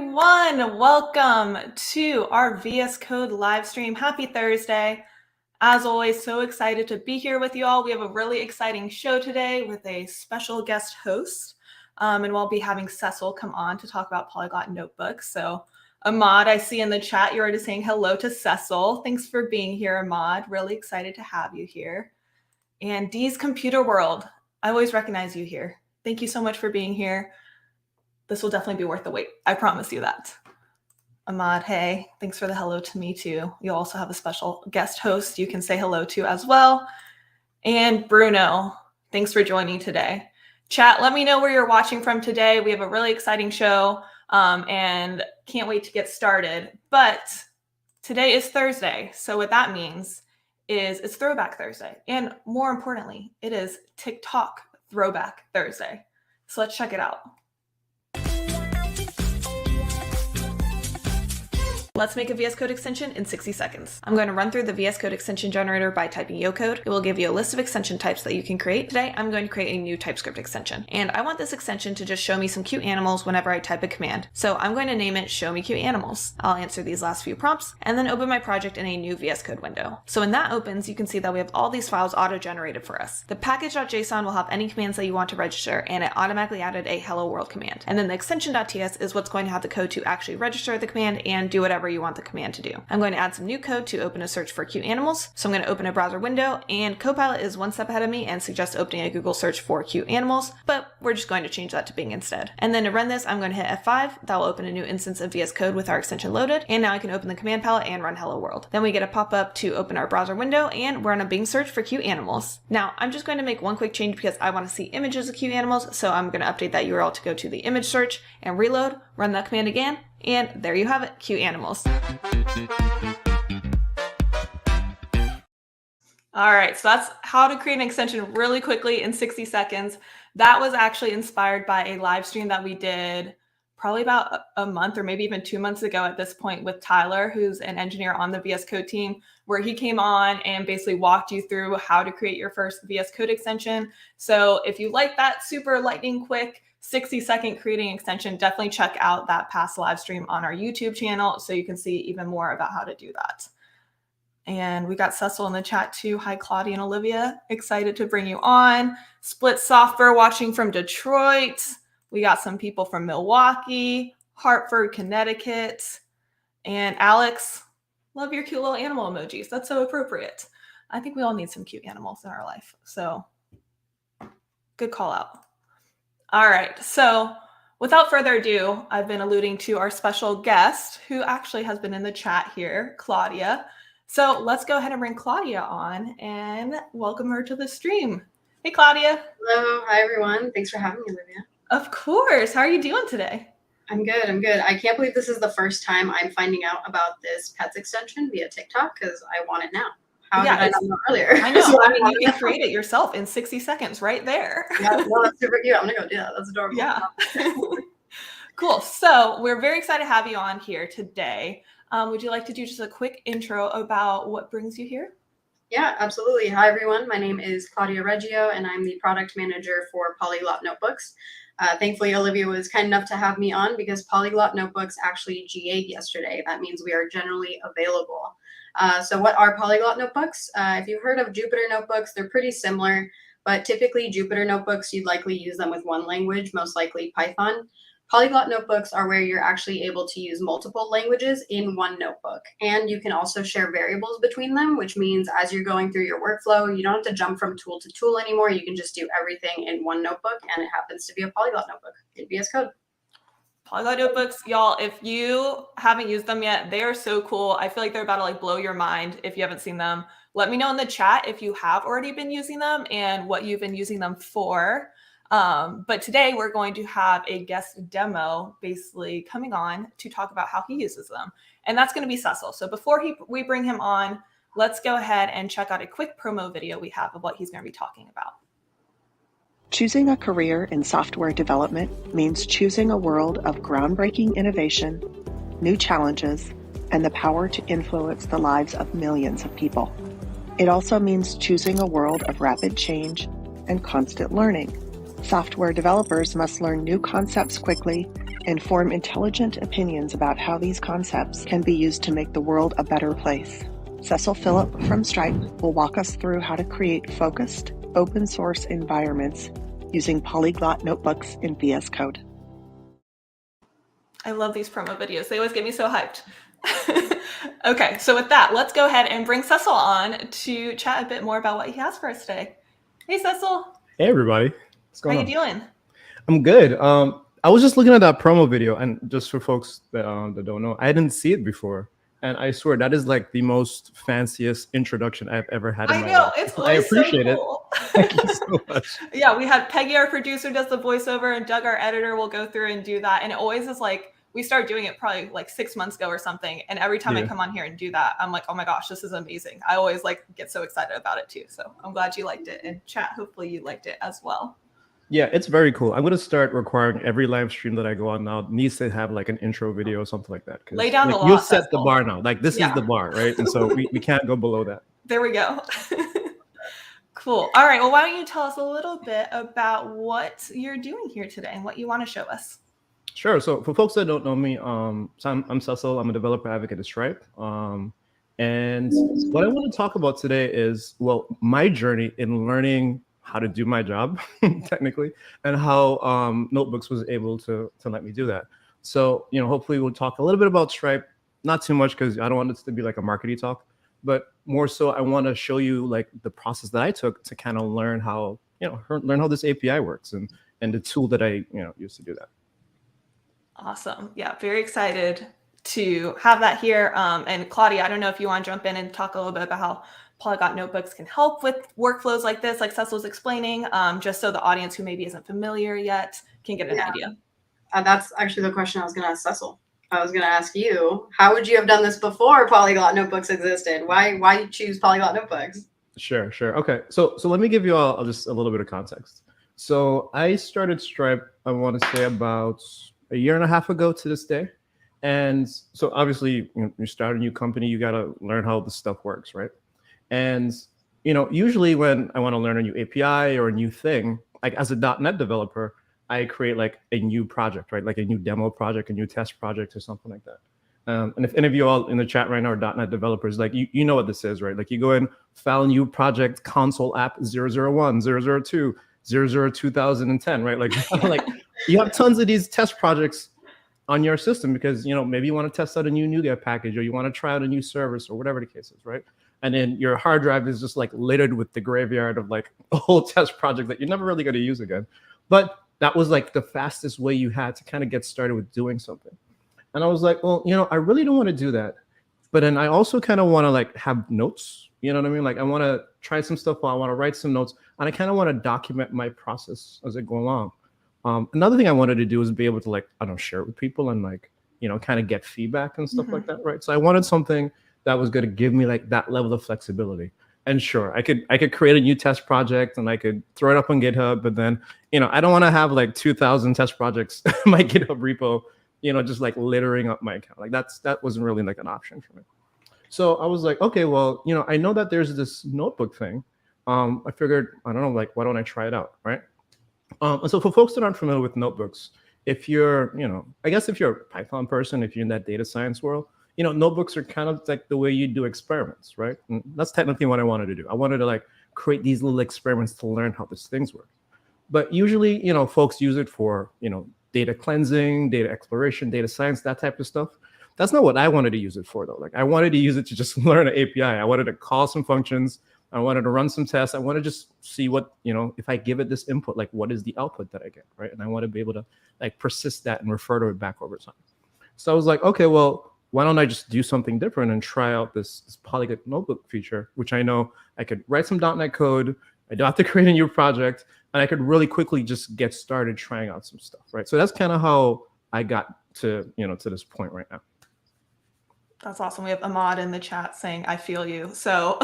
everyone. Welcome to our VS Code live stream. Happy Thursday. As always, so excited to be here with you all. We have a really exciting show today with a special guest host. And we'll be having Cecil come on to talk about Polyglot Notebooks. So Ahmad, I see in the chat, you're already saying hello to Cecil. Thanks for being here, Ahmad. Really excited to have you here. And Dee's Computer World, I always recognize you here. Thank you so much for being here. This will definitely be worth the wait. I promise you that. Ahmad, hey, thanks for the hello to me too. You also have a special guest host you can say hello to as well. And Bruno, thanks for joining today. Chat, let me know where you're watching from today. We have a really exciting show and can't wait to get started. But today is Thursday. So what that means is it's Throwback Thursday. And more importantly, it is TikTok Throwback Thursday. So let's check it out. Let's make a VS Code extension in 60 seconds. I'm going to run through the VS Code extension generator by typing yo code. It will give you a list of extension types that you can create. Today, I'm going to create a new TypeScript extension. And I want this extension to just show me some cute animals whenever I type a command. So I'm going to name it Show Me Cute Animals. I'll answer these last few prompts and then open my project in a new VS Code window. So when that opens, you can see that we have all these files auto-generated for us. The package.json will have any commands that you want to register, and it automatically added a hello world command. And then the extension.ts is what's going to have the code to actually register the command and do whatever you want the command to do. I'm going to add some new code to open a search for cute animals. So I'm going to open a browser window, and Copilot is one step ahead of me and suggests opening a Google search for cute animals, but we're just going to change that to Bing instead. And then to run this, I'm going to hit F5. That will open a new instance of VS Code with our extension loaded. And now I can open the command palette and run hello world. Then we get a pop-up to open our browser window, and we're on a Bing search for cute animals. Now I'm just going to make one quick change because I want to see images of cute animals. So I'm going to update that URL to go to the image search and reload, run that command again. And there you have it, cute animals. All right, so that's how to create an extension really quickly in 60 seconds. That was actually inspired by a live stream that we did probably about a month or maybe even 2 months ago at this point with Tyler, who's an engineer on the VS Code team, where he came on and basically walked you through how to create your first VS Code extension. So if you like that super lightning quick 60-second creating extension, definitely check out that past live stream on our YouTube channel so you can see even more about how to do that. And we got Cecil in the chat too. Hi, Claudia and Olivia. Excited to bring you on. Split Software watching from Detroit. We got some people from Milwaukee, Hartford, Connecticut. And Alex, love your cute little animal emojis. That's so appropriate. I think we all need some cute animals in our life. So good call out. All right, so without further ado, I've been alluding to our special guest who actually has been in the chat here, Claudia. So let's go ahead and bring Claudia on and welcome her to the stream. Hey, Claudia. Hello, hi everyone. Thanks for having me, Olivia. Of course. How are you doing today? I'm good, I'm good. I can't believe this is the first time I'm finding out about this pets extension via TikTok because I want it now. How did I not know earlier? I know. So I mean, you can create it yourself in 60 seconds right there. Yeah, well, that's super cute. I'm going to go do that. That's adorable. Yeah. Cool. So we're very excited to have you on here today. Would you like to do just a quick intro about what brings you here? Yeah, absolutely. Hi, everyone. My name is Claudio Regio, and I'm the product manager for Polyglot Notebooks. Thankfully, Olivia was kind enough to have me on because Polyglot Notebooks actually GA'd yesterday. That means we are generally available. So what are Polyglot Notebooks? If you've heard of Jupyter Notebooks, they're pretty similar, but typically Jupyter Notebooks, you'd likely use them with one language, most likely Python. Polyglot Notebooks are where you're actually able to use multiple languages in one notebook. And you can also share variables between them, which means as you're going through your workflow, you don't have to jump from tool to tool anymore. You can just do everything in one notebook, and it happens to be a Polyglot notebook in VS Code. Polyglot Notebooks, y'all, if you haven't used them yet, they are so cool. I feel like they're about to blow your mind if you haven't seen them. Let me know in the chat if you have already been using them and what you've been using them for. But today we're going to have a guest demo basically coming on to talk about how he uses them. And that's going to be Cecil. So before we bring him on, let's go ahead and check out a quick promo video we have of what he's going to be talking about. Choosing a career in software development means choosing a world of groundbreaking innovation, new challenges, and the power to influence the lives of millions of people. It also means choosing a world of rapid change and constant learning. Software developers must learn new concepts quickly and form intelligent opinions about how these concepts can be used to make the world a better place. Cecil Phillip from Stripe will walk us through how to create focused, open source environments using Polyglot Notebooks in VS Code. I love these promo videos. They always get me so hyped. Okay, so with that, let's go ahead and bring Cecil on to chat a bit more about what he has for us today. Hey, Cecil. Hey, everybody. What's going on? How you doing? I'm good. I was just looking at that promo video, and just for folks that don't know, I didn't see it before. And I swear that is like the most fanciest introduction I've ever had in my life. It's I appreciate so cool. it. Thank you so much. Yeah, we had Peggy, our producer, does the voiceover, and Doug, our editor, will go through and do that. And it always is like, we started doing it probably like 6 months ago or something. And every time I come on here and do that, I'm like, oh my gosh, this is amazing. I always like get so excited about it too. So I'm glad you liked it. And chat, hopefully you liked it as well. Yeah, it's very cool. I'm going to start requiring every live stream that I go on now needs to have like an intro video or something like that. Lay down like, the law. You set the bar now. Like this is the bar, right? And so we can't go below that. There we go. Cool. All right. Well, why don't you tell us a little bit about what you're doing here today and what you want to show us? Sure. So for folks that don't know me, so I'm Cecil. I'm a developer advocate at Stripe. And what I want to talk about today is, well, my journey in learning how to do my job, technically, and how Notebooks was able to let me do that. So, hopefully we'll talk a little bit about Stripe, not too much because I don't want this to be like a marketing talk, but more so I want to show you like the process that I took to kind of learn how, learn how this API works and the tool that I, use to do that. Awesome. Yeah, very excited to have that here. And Claudia, I don't know if you want to jump in and talk a little bit about how Polyglot Notebooks can help with workflows like this, like Cecil was explaining, just so the audience who maybe isn't familiar yet can get an idea. That's actually the question I was going to ask Cecil. I was going to ask you, how would you have done this before Polyglot Notebooks existed? Why choose Polyglot Notebooks? Sure. Okay. So let me give you all just a little bit of context. So I started Stripe, I want to say about a year and a half ago to this day. And so obviously you start a new company, you got to learn how this stuff works, right? And, usually when I want to learn a new API or a new thing, like as a .NET developer, I create like a new project, right? Like a new demo project, a new test project or something like that. And if any of you all in the chat right now are .NET developers, like you know what this is, right? Like you go in, file a new project, console app 001, 002, 2010, right? Like you have tons of these test projects on your system because, maybe you want to test out a new NuGet package or you want to try out a new service or whatever the case is, right? And then your hard drive is just like littered with the graveyard of like a whole test project that you're never really going to use again. But that was like the fastest way you had to kind of get started with doing something. And I was like, well, I really don't want to do that. But then I also kind of want to like have notes, you know what I mean? Like I want to try some stuff, I want to write some notes, and I kind of want to document my process as I go along. Another thing I wanted to do is be able to like, share it with people and like, kind of get feedback and stuff like that, right? So I wanted something that was going to give me like that level of flexibility. And sure, I could create a new test project and I could throw it up on GitHub, but then, I don't want to have like 2,000 test projects in my GitHub repo, just like littering up my account. Like that wasn't really like an option for me. So I was like, okay, well, I know that there's this notebook thing. I figured, I don't know, like, why don't I try it out, right? And so for folks that aren't familiar with notebooks, if you're, I guess if you're a Python person, if you're in that data science world, notebooks are kind of like the way you do experiments, right? And that's technically what I wanted to do. I wanted to like create these little experiments to learn how these things work. But usually, folks use it for, data cleansing, data exploration, data science, that type of stuff. That's not what I wanted to use it for, though. Like I wanted to use it to just learn an API. I wanted to call some functions. I wanted to run some tests. I want to just see what, if I give it this input, like what is the output that I get, right? And I want to be able to like persist that and refer to it back over time. So I was like, okay, well, why don't I just do something different and try out this Polyglot Notebook feature, which I know I could write some .NET code. I don't have to create a new project, and I could really quickly just get started trying out some stuff, right? So that's kind of how I got to, to this point right now. That's awesome. We have Ahmad in the chat saying, I feel you. So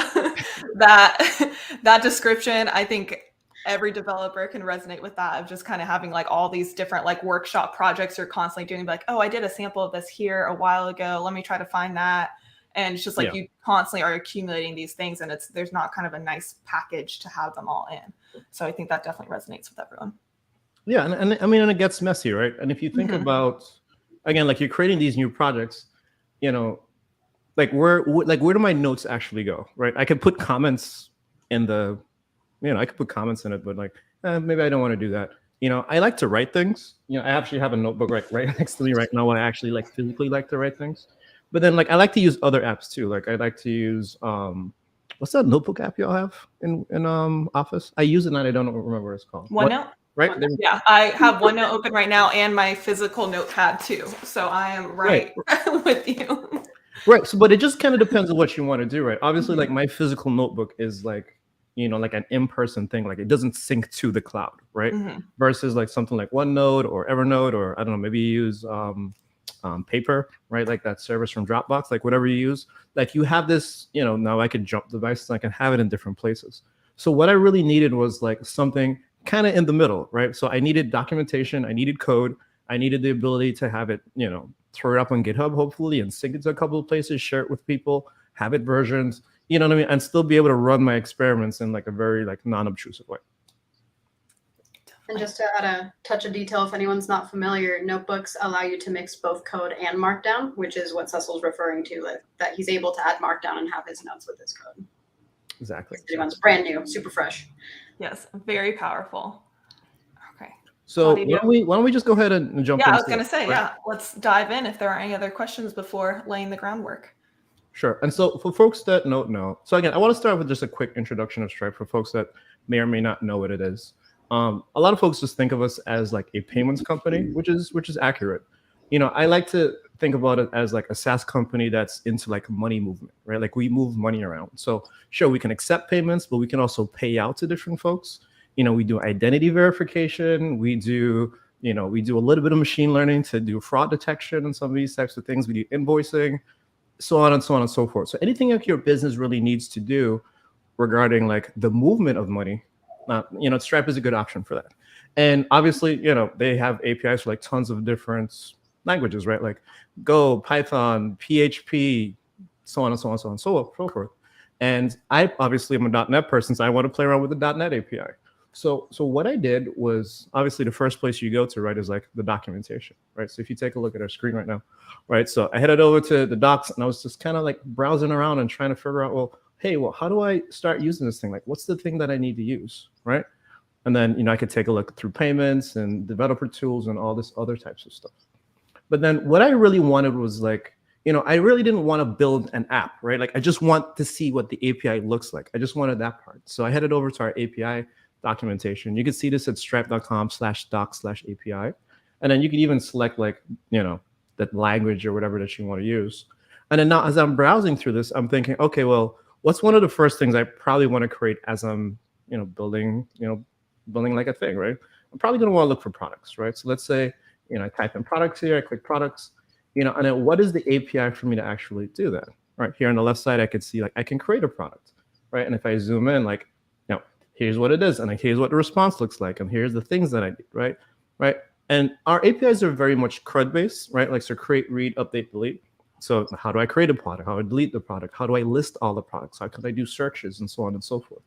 that description, I think every developer can resonate with that, of just kind of having like all these different like workshop projects you're constantly doing, like, oh, I did a sample of this here a while ago. Let me try to find that. And it's just like you constantly are accumulating these things, and there's not kind of a nice package to have them all in. So I think that definitely resonates with everyone. Yeah, and I mean, and it gets messy, right? And if you think about, again, like you're creating these new projects, you know, like where do my notes actually go, right? I could put comments in the, I could put comments in it, but like maybe I don't want to do that. I like to write things. I actually have a notebook right next to me right now where I actually like physically like to write things. But then like I like to use other apps too. Like I like to use what's that notebook app y'all have in Office? I use it and I don't remember what it's called. OneNote? Right? Yeah, I have OneNote open right now and my physical notepad too. So I am right. with you. Right. So, but it just kind of depends on what you want to do, right? Obviously, like my physical notebook is like, like an in-person thing. Like it doesn't sync to the cloud, right? Versus like something like OneNote or Evernote, or I don't know, maybe you use Paper, right? Like that service from Dropbox, like whatever you use. Like you have this, now I can jump devices, I can have it in different places. So what I really needed was like something kind of in the middle, right? So I needed documentation, I needed code, I needed the ability to have it, throw it up on GitHub, hopefully, and sync it to a couple of places, share it with people, have it versions, you know what I mean? And still be able to run my experiments in like a very like non-obtrusive way. And just to add a touch of detail, if anyone's not familiar, notebooks allow you to mix both code and Markdown, which is what Cecil's referring to, that he's able to add Markdown and have his notes with his code. Exactly. Anyone's brand new, super fresh. Yes, very powerful. Okay. So why don't we just go ahead and jump in? Yeah, I was going to say, let's dive in if there are any other questions before laying the groundwork. Sure. And so for folks that don't know, so again, I want to start with just a quick introduction of Stripe for folks that may or may not know what it is. A lot of folks just think of us as like a payments company, which is accurate. I like to think about it as like a SaaS company that's into like money movement, right? Like we move money around. So sure, we can accept payments, but we can also pay out to different folks. We do identity verification. We do a little bit of machine learning to do fraud detection and some of these types of things. We do invoicing, so on and so on and so forth. So anything that your business really needs to do regarding like the movement of money, Stripe is a good option for that. And obviously, they have APIs for like tons of different languages, right? Like Go, Python, PHP, so on and so on and so on and so forth. And I obviously am a .NET person, so I want to play around with the .NET API. So what I did was, obviously the first place you go to, right, is like the documentation, right? So if you take a look at our screen right now, right? So I headed over to the docs and I was just kind of like browsing around and trying to figure out, well, hey, how do I start using this thing? Like, what's the thing that I need to use, right? And then, I could take a look through payments and developer tools and all this other types of stuff. But then what I really wanted was like, I really didn't want to build an app, right? Like I just want to see what the API looks like. I just wanted that part. So I headed over to our API documentation. You can see this at stripe.com/doc/API. And then you can even select like, that language or whatever that you want to use. And then now as I'm browsing through this, I'm thinking, okay, well, what's one of the first things I probably want to create as I'm, building like a thing, right? I'm probably going to want to look for products, right? So let's say, I type in products here, I click products, and then what is the API for me to actually do that? Right here on the left side, I could see like I can create a product, right? And if I zoom in, like, here's what it is, and like here's what the response looks like, and here's the things that I need, right? And our APIs are very much CRUD based, right? Like so create, read, update, delete. So how do I create a product? How do I delete the product? How do I list all the products? How can I do searches and so on and so forth,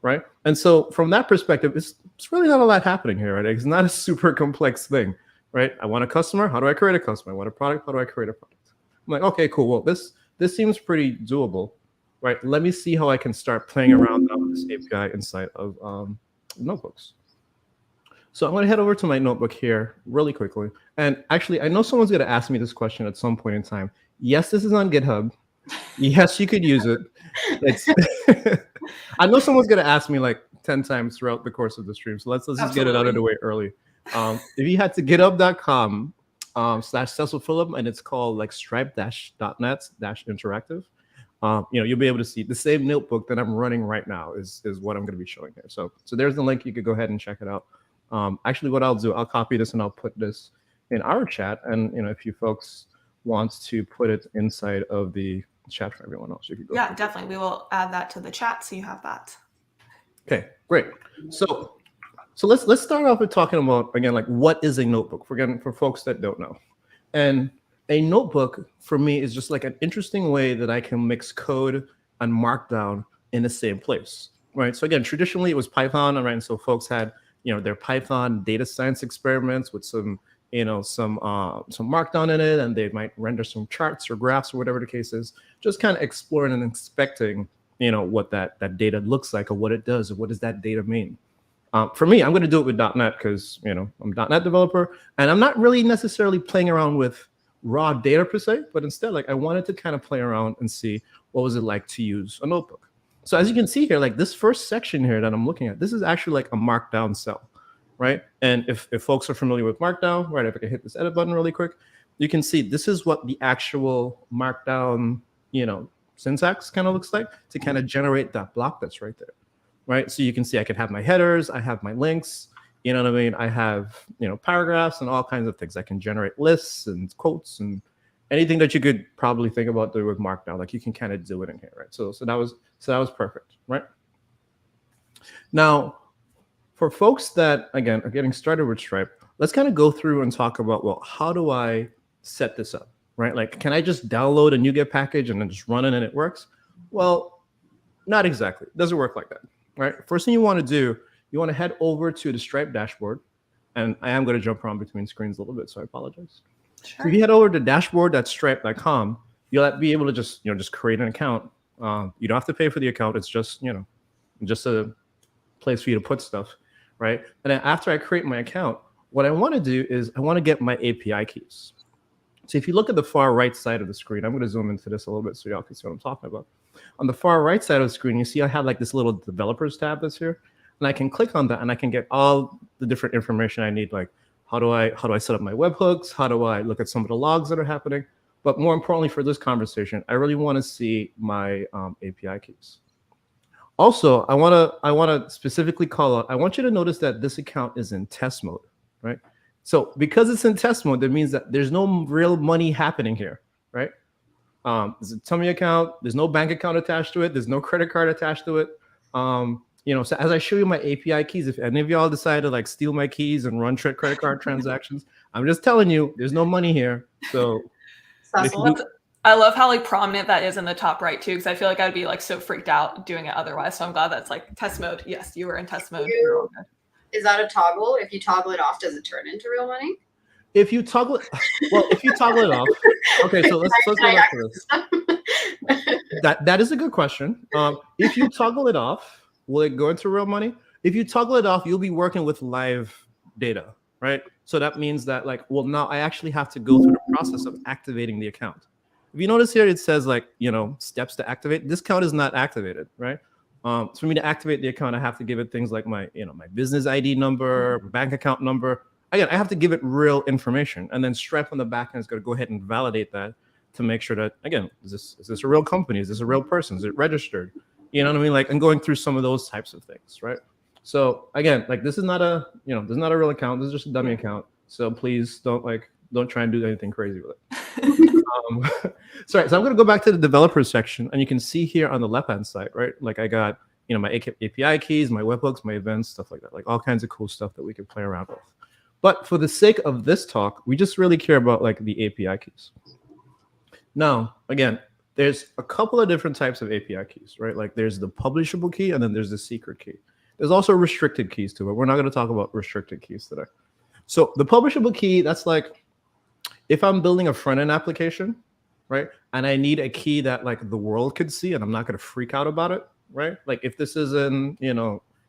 right? And so from that perspective, it's really not a lot happening here, right? It's not a super complex thing, right? I want a customer. How do I create a customer? I want a product. How do I create a product? I'm like, okay, cool. Well, this seems pretty doable, right? Let me see how I can start playing around with this API inside of notebooks. So I'm going to head over to my notebook here really quickly. And actually, I know someone's going to ask me this question at some point in time. Yes, this is on GitHub. Yes, you could use it. I know someone's going to ask me like 10 times throughout the course of the stream. So let's just get it out of the way early. If you head to github.com/Cecil Phillip, and it's called like stripe-.net-interactive, you'll be able to see the same notebook that I'm running right now is what I'm going to be showing here. So there's the link. You could go ahead and check it out. Actually, what I'll do, I'll copy this and I'll put this in our chat. And if you folks want to put it inside of the chat for everyone else, you could go. Yeah, definitely. We will add that to the chat so you have that. Okay, great. So let's start off with talking about, again, like what is a notebook for folks that don't know. And a notebook for me is just like an interesting way that I can mix code and Markdown in the same place, right? So again, traditionally it was Python, right? And so folks had their Python data science experiments with some some markdown in it, and they might render some charts or graphs or whatever the case is, just kind of exploring and inspecting what that data looks like, or what it does, or what does that data mean. For me, I'm going to do it with .NET because I'm a .NET developer, and I'm not really necessarily playing around with raw data per se, but instead, like, I wanted to kind of play around and see what was it like to use a notebook. So as you can see here, like this first section here that I'm looking at, this is actually like a markdown cell, right? And if folks are familiar with Markdown, right, if I can hit this edit button really quick, you can see this is what the actual Markdown, syntax kind of looks like to kind of generate that block that's right there, right? So you can see I could have my headers, I have my links, you know what I mean? I have, paragraphs and all kinds of things. I can generate lists and quotes and anything that you could probably think about doing with Markdown. Like you can kind of do it in here, right? So that was perfect, right? Now, for folks that, again, are getting started with Stripe, let's kind of go through and talk about, well, how do I set this up, right? Like, can I just download a NuGet package and then just run it and it works? Well, not exactly. It doesn't work like that, right? First thing you want to do, you want to head over to the Stripe dashboard. And I am going to jump around between screens a little bit, so I apologize. Sure. So if you head over to dashboard.stripe.com, you'll be able to just create an account. You don't have to pay for the account. It's just, just a place for you to put stuff, right? And then after I create my account, what I want to do is I want to get my API keys. So if you look at the far right side of the screen, I'm going to zoom into this a little bit so y'all can see what I'm talking about. On the far right side of the screen, you see I have like this little developers tab that's here. And I can click on that and I can get all the different information I need, like how do I set up my webhooks? How do I look at some of the logs that are happening? But more importantly for this conversation, I really want to see my API keys. Also, I want to specifically call out, I want you to notice that this account is in test mode, right? So because it's in test mode, that means that there's no real money happening here, right? There's a tummy account, there's no bank account attached to it, there's no credit card attached to it. So as I show you my API keys, if any of y'all decide to like steal my keys and run credit card transactions, I'm just telling you, there's no money here. So I love how like prominent that is in the top right too, because I feel like I'd be like so freaked out doing it otherwise. So I'm glad that's like test mode. Yes, you were in test mode. Is that a toggle? If you toggle it off, does it turn into real money? If you toggle it, off. Okay, so let's go back to this. That is a good question. If you toggle it off, will it go into real money? If you toggle it off, you'll be working with live data, right? So that means that now I actually have to go through the process of activating the account. If you notice here, it says steps to activate. This account is not activated, right? So for me to activate the account, I have to give it things like my business ID number, bank account number. Again, I have to give it real information, and then Stripe on the back end is going to go ahead and validate that to make sure that, again, is this a real company? Is this a real person? Is it registered? You know what I mean? Like, and going through some of those types of things, right? So again, this is not a, this is not a real account. This is just a dummy account. So please don't try and do anything crazy with it. Sorry. So I'm going to go back to the developers section, and you can see here on the left-hand side, right? Like I got, my API keys, my webhooks, my events, stuff like that, like all kinds of cool stuff that we can play around with. But for the sake of this talk, we just really care about the API keys. Now, again, there's a couple of different types of API keys, right? Like there's the publishable key, and then there's the secret key. There's also restricted keys to it. We're not going to talk about restricted keys today. So the publishable key, that's like if I'm building a front-end application, right? And I need a key that the world could see, and I'm not going to freak out about it, right? Like if this is in,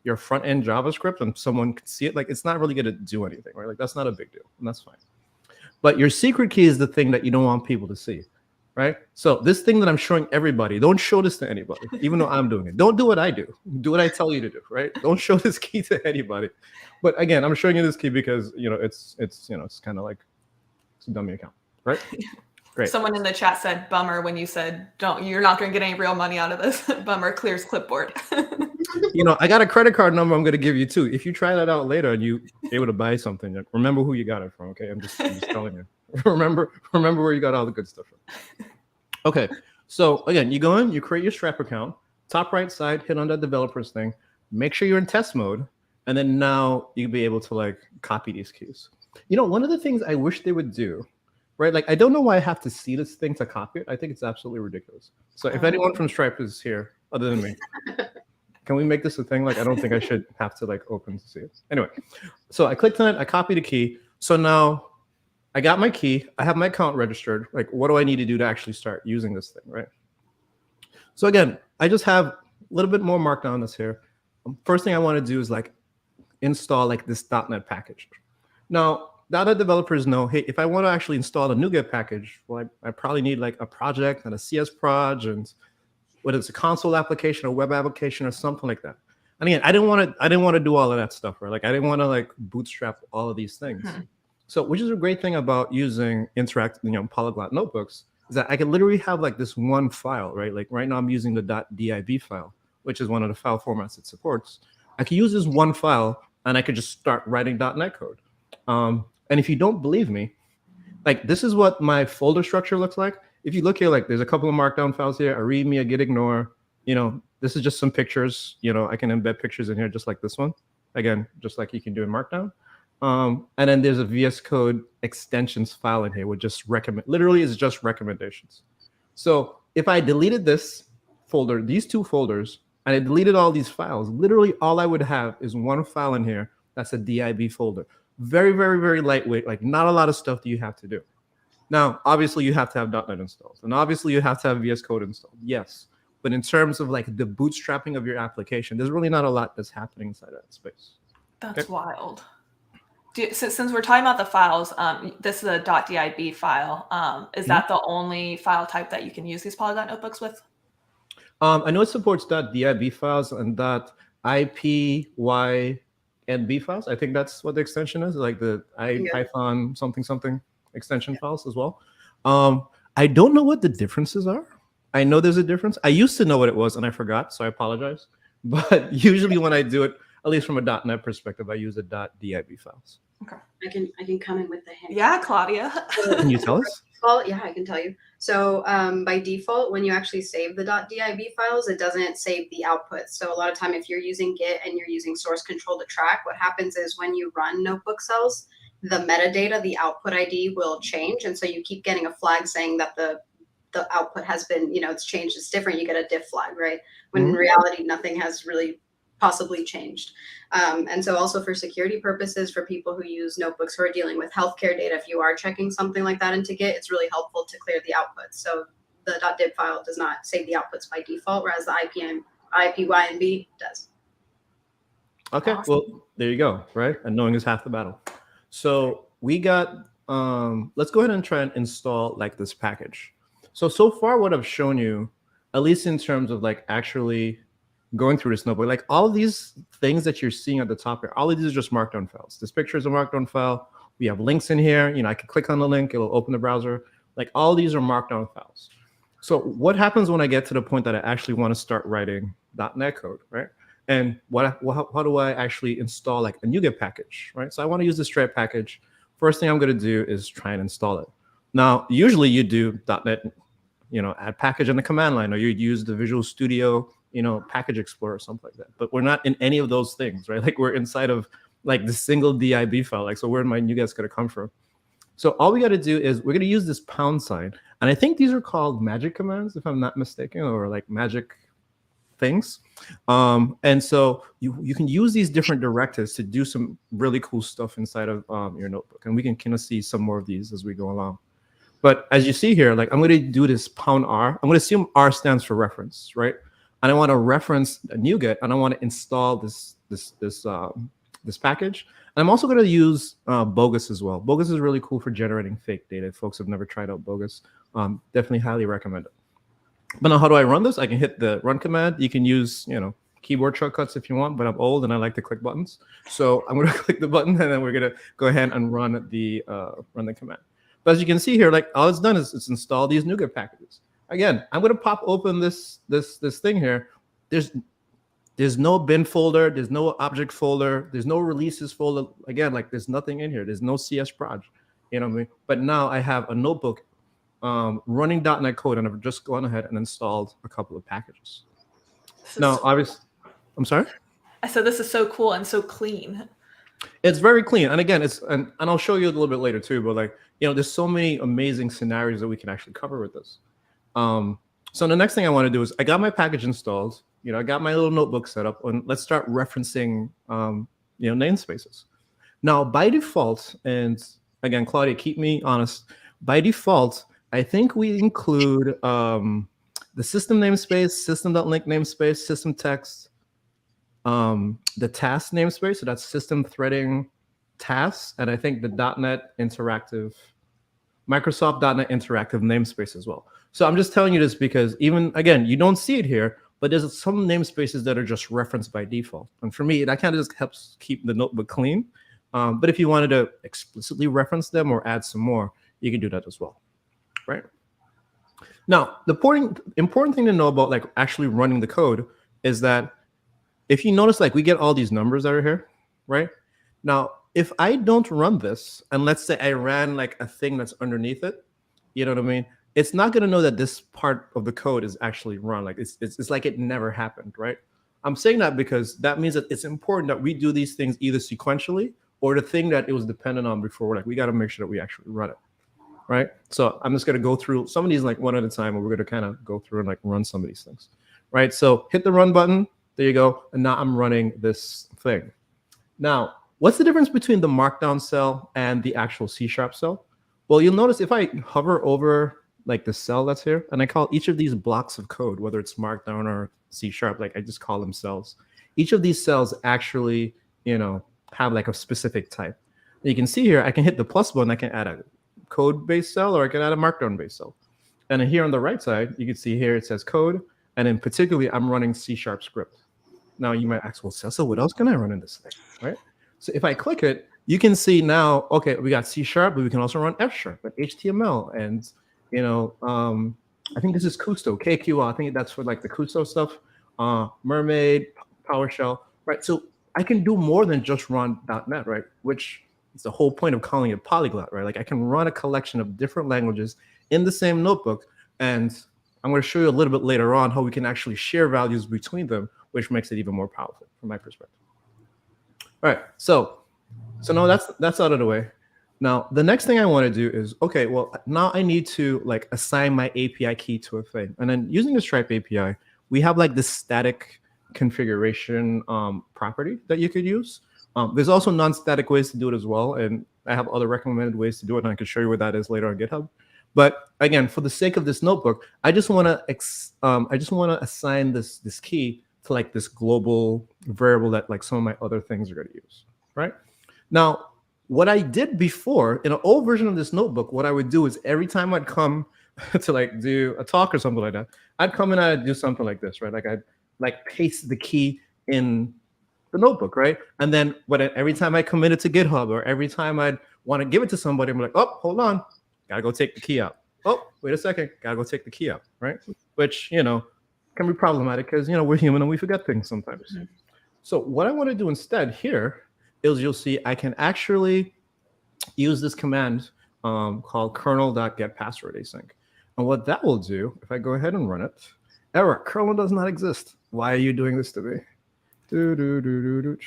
your front-end JavaScript and someone could see it, it's not really going to do anything, right? Like that's not a big deal, and that's fine. But your secret key is the thing that you don't want people to see. Right? So this thing that I'm showing everybody, don't show this to anybody, even though I'm doing it. Don't do what I do. Do what I tell you to do, right? Don't show this key to anybody. But again, I'm showing you this key because, it's kind of like it's a dummy account, right? Great. Someone in the chat said, bummer, when you said, you're not going to get any real money out of this. Bummer, clears clipboard. I got a credit card number I'm going to give you too. If you try that out later and you're able to buy something, remember who you got it from, okay? I'm just telling you. Remember where you got all the good stuff from. Okay, so again, you go in, you create your Stripe account, top right side, hit on that developers thing, make sure you're in test mode, and then now you'll be able to copy these keys. One of the things I wish they would do, right? I don't know why I have to see this thing to copy it. I think it's absolutely ridiculous. So if anyone from Stripe is here, other than me, Can we make this a thing? Like, I don't think I should have to like open to see it. Anyway, so I clicked on it. I copied a key. So now I got my key. I have my account registered. Like, what do I need to do to actually start using this thing, right? So again, I just have a little bit more markdown on this here. First thing I want to do is like install like this .NET package. Now, .NET developers know, hey, if I want to actually install a NuGet package, well, I probably need like a project and a CS proj, and whether it's a console application or web application or something like that. And again, I didn't want to do all of that stuff, right? Like, I didn't want to like bootstrap all of these things. So, which is a great thing about using Polyglot Notebooks, is that I can literally have like this one file, right? Like right now I'm using the .dib file, which is one of the file formats it supports. I can use this one file and I could just start writing .NET code. And if you don't believe me, like this is what my folder structure looks like. If you look here, like there's a couple of markdown files here, a readme, a git ignore, this is just some pictures. I can embed pictures in here just like this one. Again, just like you can do in Markdown. And then there's a VS Code extensions file in here, which just literally is just recommendations. So if I deleted this folder, these two folders, and I deleted all these files, literally all I would have is one file in here. That's a DIB folder. Very, very, very lightweight, like not a lot of stuff that you have to do. Now, obviously you have to have .NET installed, and obviously you have to have VS Code installed, yes. But in terms of like the bootstrapping of your application, there's really not a lot that's happening inside that space. That's wild. Since we're talking about the files, this is a .dib file. Is that the only file type that you can use these Polyglot notebooks with? I know it supports .dib files and .ipynb files. I think that's what the extension is, like the Python something extension files as well. I don't know what the differences are. I know there's a difference. I used to know what it was and I forgot, so I apologize. But usually when I do it, at least from a .NET perspective, I use the .dib files. Okay. I can come in with the hint. Yeah, Claudia. Can you tell us? Well, yeah, I can tell you. So by default, when you actually save the .dib files, it doesn't save the output. So a lot of time, if you're using Git and you're using source control to track, what happens is when you run notebook cells, the metadata, the output ID will change. And so you keep getting a flag saying that the output has been, it's changed, it's different. You get a diff flag, right? When in reality, nothing has really possibly changed. And so also for security purposes, for people who use notebooks who are dealing with healthcare data, if you are checking something like that into Git, it's really helpful to clear the outputs. So the .dib file does not save the outputs by default, whereas the IPYNB does. Okay, Awesome. well, there you go, right? And knowing is half the battle. So we got, let's go ahead and try and install like this package. So far what I've shown you, at least in terms of like actually going through this notebook, like all of these things that you're seeing at the top here, all of these are just markdown files. This picture is a markdown file. We have links in here. I can click on the link, it'll open the browser. Like all these are markdown files. So what happens when I get to the point that I actually want to start writing .NET code, right? And how do I actually install like a NuGet package, right? So I want to use the Stripe package. First thing I'm going to do is try and install it. Now, usually you do .NET, add package in the command line, or you'd use the Visual Studio, package explorer or something like that. But we're not in any of those things, right? Like we're inside of like the single DIB file. Like, so where my NuGet's going to come from? So all we got to do is we're going to use this pound sign. And I think these are called magic commands, if I'm not mistaken, or like magic things. And so you can use these different directives to do some really cool stuff inside of your notebook. And we can kind of see some more of these as we go along. But as you see here, like I'm going to do this pound R. I'm going to assume R stands for reference, right? And I want to reference a NuGet, and I want to install this package. And I'm also going to use Bogus as well. Bogus is really cool for generating fake data. If folks have never tried out Bogus, definitely highly recommend it. But now how do I run this? I can hit the run command. You can use, keyboard shortcuts if you want, but I'm old and I like to click buttons. So I'm going to click the button, and then we're going to go ahead and run the command. But as you can see here, like all it's done is it's installed these NuGet packages. Again, I'm going to pop open this thing here. There's no bin folder. There's no object folder. There's no releases folder. Again, like there's nothing in here. There's no CS proj. You know what I mean? But now I have a notebook running .NET code, and I've just gone ahead and installed a couple of packages. Now, obviously, I'm sorry? I said this is so cool and so clean. It's very clean. And again, and I'll show you a little bit later too, but like, there's so many amazing scenarios that we can actually cover with this. So the next thing I want to do is I got my package installed. I got my little notebook set up, and let's start referencing, namespaces. Now, by default, and again, Claudia, keep me honest. By default, I think we include the system namespace, system.link namespace, system text, the task namespace. So that's system threading tasks, and I think the .NET Interactive, Microsoft.NET Interactive namespace as well. So I'm just telling you this because even, again, you don't see it here, but there's some namespaces that are just referenced by default. And for me, that kind of just helps keep the notebook clean. But if you wanted to explicitly reference them or add some more, you can do that as well, right? Now, the important thing to know about like actually running the code is that if you notice, like we get all these numbers that are here, right? Now, if I don't run this, and let's say I ran like a thing that's underneath it, you know what I mean? It's not going to know that this part of the code is actually run. Like it's like it never happened, right? I'm saying that because that means that it's important that we do these things either sequentially or the thing that it was dependent on before. Like we got to make sure that we actually run it, right? So I'm just going to go through some of these like one at a time, and we're going to kind of go through and like run some of these things, right? So hit the run button. There you go. And now I'm running this thing. Now, what's the difference between the markdown cell and the actual C# cell? Well, you'll notice if I hover over like the cell that's here, and I call each of these blocks of code, whether it's markdown or C#, like I just call them cells. Each of these cells actually, have like a specific type. And you can see here, I can hit the plus button. I can add a code-based cell, or I can add a markdown-based cell. And then here on the right side, you can see here it says code, and in particularly, I'm running C# script. Now you might ask, well, Cecil, what else can I run in this thing, right? So if I click it, you can see now, okay, we got C#, but we can also run F#, but HTML, and I think this is Kusto, KQL. I think that's for like the Kusto stuff, Mermaid, PowerShell, right? So I can do more than just run .NET, right? Which is the whole point of calling it Polyglot, right? Like I can run a collection of different languages in the same notebook, and I'm going to show you a little bit later on how we can actually share values between them, which makes it even more powerful from my perspective. All right, so now that's out of the way. Now, the next thing I want to do is, okay, well, now I need to like assign my API key to a thing. And then using the Stripe API, we have like this static configuration property that you could use. There's also non-static ways to do it as well. And I have other recommended ways to do it, and I can show you what that is later on GitHub. But again, for the sake of this notebook, I just want to assign this key to like this global variable that like some of my other things are going to use, right? Now, what I did before in an old version of this notebook, what I would do is every time I'd come to like do a talk or something like that, I'd come and I'd do something like this, right? Like I'd like paste the key in the notebook, right? And then every time I committed to GitHub or every time I'd want to give it to somebody, I'm like, oh, hold on, gotta go take the key out. Oh, wait a second, gotta go take the key out, right? Which, can be problematic because, we're human and we forget things sometimes. Mm-hmm. So what I want to do instead here is you'll see I can actually use this command called kernel.getPasswordAsync. And what that will do, if I go ahead and run it, error, kernel does not exist. Why are you doing this to me? The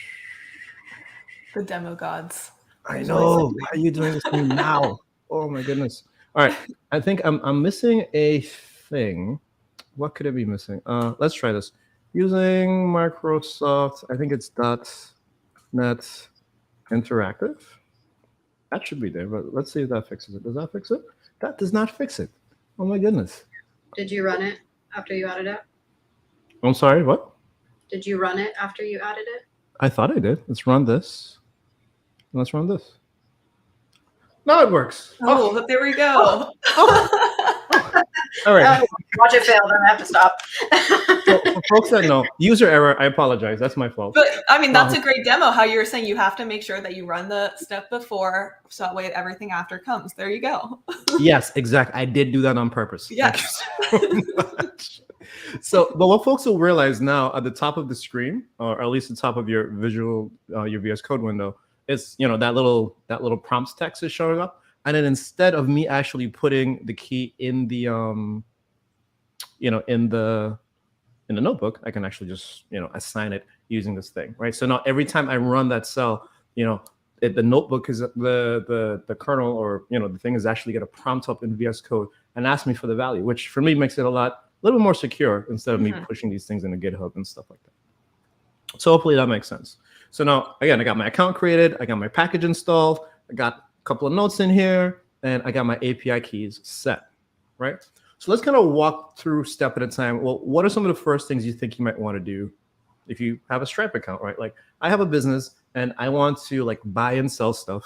demo gods. I know. Why are you doing this to me now? Oh my goodness. All right. I think I'm missing a thing. What could I be missing? Let's try this. Using Microsoft, I think it's .NET Interactive. That should be there, but let's see if that fixes it. Does that fix it? That does not fix it. Oh my goodness. Did you run it after you added it? I'm sorry, what? Did you run it after you added it? I thought I did. Let's run this. Let's run this. Now it works. Oh, there we go. All right. Watch it fail, then I have to stop. So for folks that know, user error, I apologize. That's my fault. But I mean, that's a great demo, how you were saying you have to make sure that you run the step before, so that way everything after comes. There you go. Yes, exactly. I did do that on purpose. Yes. Thank you so much. So, but what folks will realize now at the top of the screen, or at least the top of your visual, your VS Code window, is that little prompts text is showing up. And then instead of me actually putting the key in the in the notebook, I can actually just assign it using this thing, right? So now every time I run that cell, the notebook is the kernel, or the thing is actually going to prompt up in VS Code and ask me for the value, which for me makes it a lot little bit more secure instead of me pushing these things into GitHub and stuff like that. So hopefully that makes sense. So now, again, I got my account created, I got my package installed, I got a couple of notes in here, and I got my API keys set, right? So let's kind of walk through step at a time. Well, what are some of the first things you think you might want to do if you have a Stripe account, right? Like I have a business and I want to like buy and sell stuff.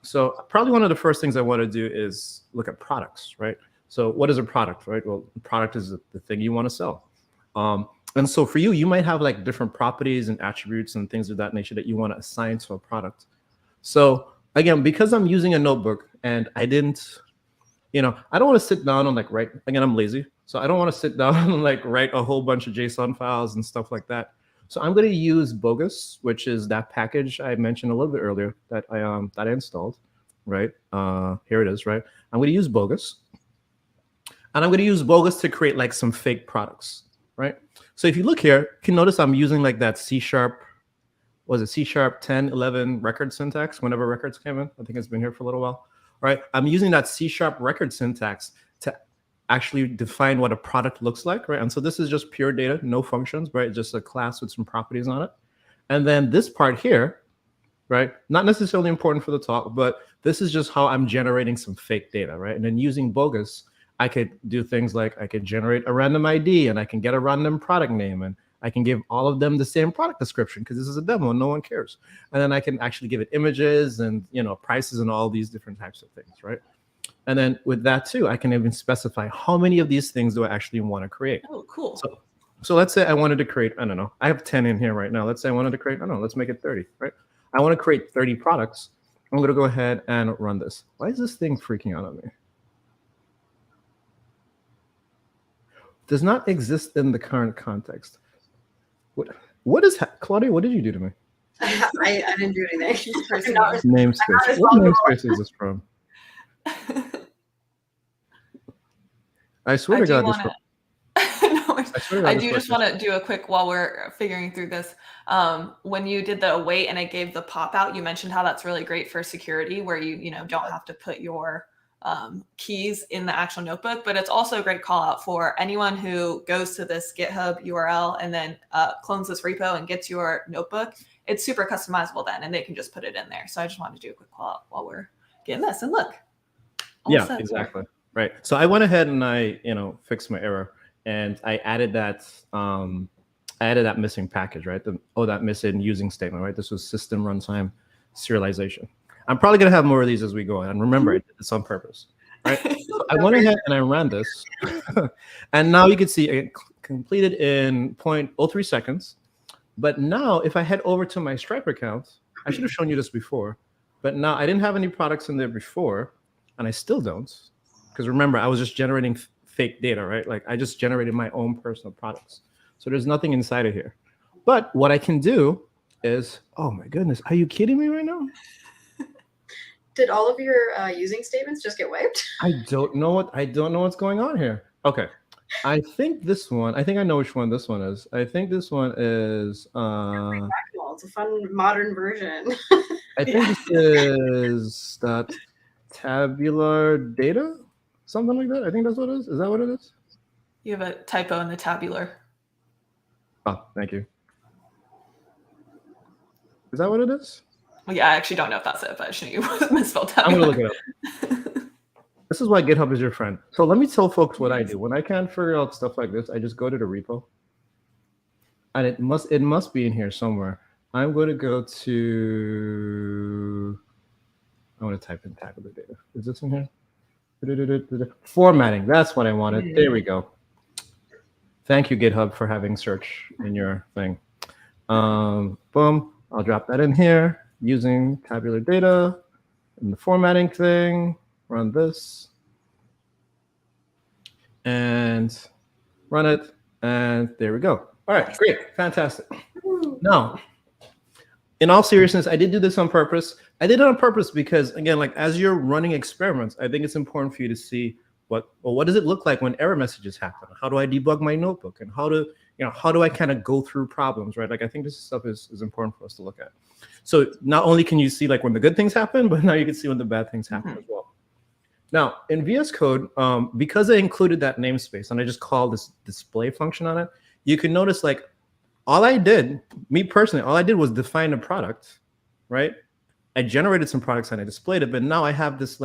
So probably one of the first things I want to do is look at products, right? So what is a product, right? Well, the product is the thing you want to sell. And so for you, you might have like different properties and attributes and things of that nature that you want to assign to a product. So again, because I'm using a notebook and I didn't, I don't want to sit down and like write, again, I'm lazy. So I don't want to sit down and like write a whole bunch of JSON files and stuff like that. So I'm going to use Bogus, which is that package I mentioned a little bit earlier that I installed, right? Here it is, right? I'm going to use Bogus. And I'm going to use Bogus to create like some fake products, right? So if you look here, you can notice I'm using like that C#, was it C# 10, 11 record syntax whenever records came in? I think it's been here for a little while, right? I'm using that C# record syntax to actually define what a product looks like, right? And so this is just pure data, no functions, right? Just a class with some properties on it. And then this part here, right? Not necessarily important for the talk, but this is just how I'm generating some fake data, right? And then using Bogus, I could do things like I could generate a random ID and I can get a random product name and I can give all of them the same product description because this is a demo and no one cares. And then I can actually give it images and prices and all these different types of things, right? And then with that too, I can even specify how many of these things do I actually want to create. Oh, cool. So let's say I wanted to create, I don't know, I have 10 in here right now. Let's say I wanted to create, I don't know, let's make it 30, right? I want to create 30 products. I'm going to go ahead and run this. Why is this thing freaking out on me? Does not exist in the current context. What is Claudia? What did you do to me? I didn't do anything. Namespace. What namespace is this from? I swear to God, I do just want to do a quick while we're figuring through this. When you did the await and it gave the pop out, you mentioned how that's really great for security, where you don't have to put your keys in the actual notebook, but it's also a great call out for anyone who goes to this GitHub URL and then clones this repo and gets your notebook. It's super customizable then, and they can just put it in there. So I just wanted to do a quick call out while we're getting this. And look. Yeah, exactly. Right. So I went ahead and I, fixed my error, and I added that. I added that missing package, right? That missing using statement, right? This was system runtime serialization. I'm probably going to have more of these as we go on. And remember, I did this on purpose, right? So I went ahead and I ran this. And now you can see it completed in 0.03 seconds. But now if I head over to my Stripe account, I should have shown you this before. But now I didn't have any products in there before, and I still don't. Because remember, I was just generating fake data, right? Like I just generated my own personal products. So there's nothing inside of here. But what I can do is, oh my goodness, are you kidding me right now? Did all of your using statements just get wiped? I don't know what's going on here. Okay. I think I know which one this one is. I think this one is It's a fun modern version. I think this is that tabular data, something like that. I think that's what it is. Is that what it is? You have a typo in the tabular. Oh, thank you. Is that what it is? Well, yeah, I actually don't know if that's it, but I just knew you misspelled tabular. I'm going to look it up. This is why GitHub is your friend. So let me tell folks what I do. When I can't figure out stuff like this, I just go to the repo. And it must be in here somewhere. I'm going to go to, I want to type in tabular data. Is this in here? Formatting, that's what I wanted. There we go. Thank you, GitHub, for having search in your thing. Boom, I'll drop that in here using tabular data and the formatting thing. Run this and run it, and there we go. All right, great, fantastic. Now, in all seriousness, I did do this on purpose. I did it on purpose because, again, like as you're running experiments, I think it's important for you to see what does it look like when error messages happen? How do I debug my notebook? And how do I kind of go through problems, right? Like I think this stuff is important for us to look at. So not only can you see like when the good things happen, but now you can see when the bad things happen as well. Now in VS Code, because I included that namespace and I just called this display function on it, you can notice like all I did, me personally, all I did was define a product, right? I generated some products and I displayed it, but now I have this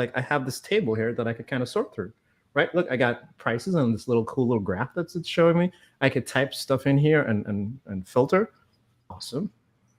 table here that I could kind of sort through, right? Look, I got prices and this little cool little graph that's it's showing me. I could type stuff in here and filter. Awesome,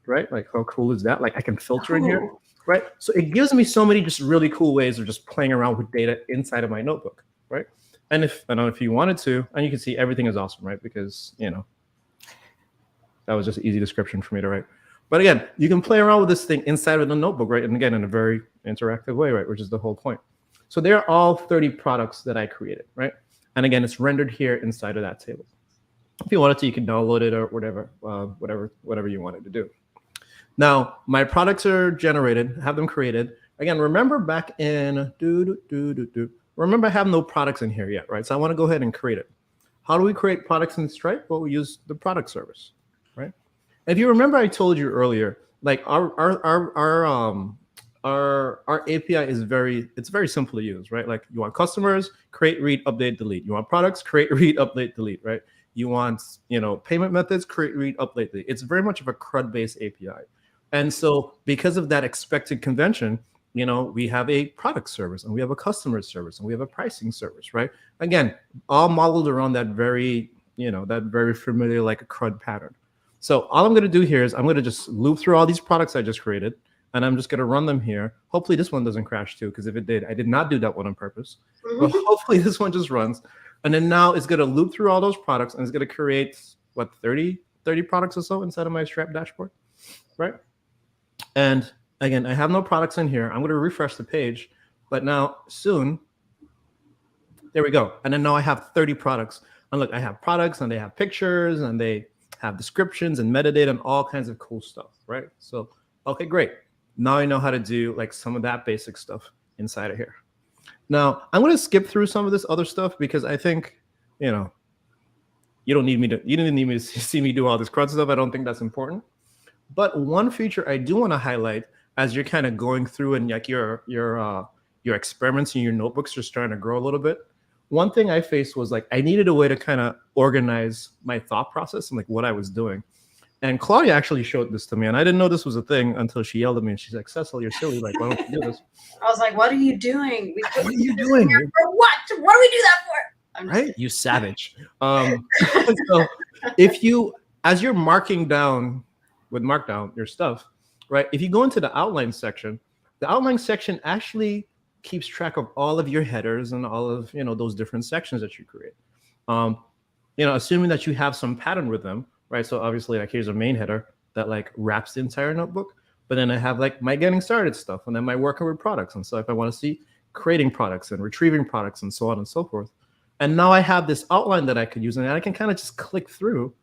right? Like how cool is that? Like I can filter in here, right? So it gives me so many just really cool ways of just playing around with data inside of my notebook, right? And if I don't know if you wanted to, and you can see everything is awesome, right? Because that was just an easy description for me to write. But again, you can play around with this thing inside of the notebook, right? And again, in a very interactive way, right? Which is the whole point. So they're all 30 products that I created, right? And again, it's rendered here inside of that table. If you wanted to, you can download it or whatever, whatever you wanted to do. Now, my products are generated, have them created. Again, remember back in, remember I have no products in here yet, right? So I want to go ahead and create it. How do we create products in Stripe? Well, we use the product service, right? If you remember, I told you earlier, like our API is very simple to use, right? Like you want customers, create, read, update, delete. You want products, create, read, update, delete, right? You want payment methods, create, read, update, delete. It's very much of a CRUD-based API, and so because of that expected convention, we have a product service and we have a customer service and we have a pricing service, right? Again, all modeled around that very familiar like a CRUD pattern. So all I'm going to do here is I'm going to just loop through all these products I just created, and I'm just going to run them here. Hopefully this one doesn't crash too, because if it did, I did not do that one on purpose. But hopefully this one just runs. And then now it's going to loop through all those products, and it's going to create, 30 products or so inside of my Stripe dashboard, right? And again, I have no products in here. I'm going to refresh the page, but now soon, there we go. And then now I have 30 products. And look, I have products, and they have pictures, and they have descriptions and metadata and all kinds of cool stuff, right? So, okay, great. Now I know how to do like some of that basic stuff inside of here. Now I'm going to skip through some of this other stuff because I think, you didn't need me to see me do all this CRUD stuff. I don't think that's important. But one feature I do want to highlight as you're kind of going through and like your experiments in your notebooks are starting to grow a little bit. One thing I faced was like I needed a way to kind of organize my thought process and like what I was doing. And Claudia actually showed this to me, and I didn't know this was a thing until she yelled at me and she's like, "Cecil, you're silly. Like, why don't you do this?" I was like, "What are you doing? What are you doing? For what? What do we do that for?" Right? You savage. So if you, as you're marking down with Markdown your stuff, right? If you go into the outline section, the outline section actually keeps track of all of your headers and all of those different sections that you create. Assuming that you have some pattern with them, right? So obviously, like here's a main header that like wraps the entire notebook, but then I have like my getting started stuff, and then my working with products. And so if I want to see creating products and retrieving products and so on and so forth, and now I have this outline that I could use, and I can kind of just click through,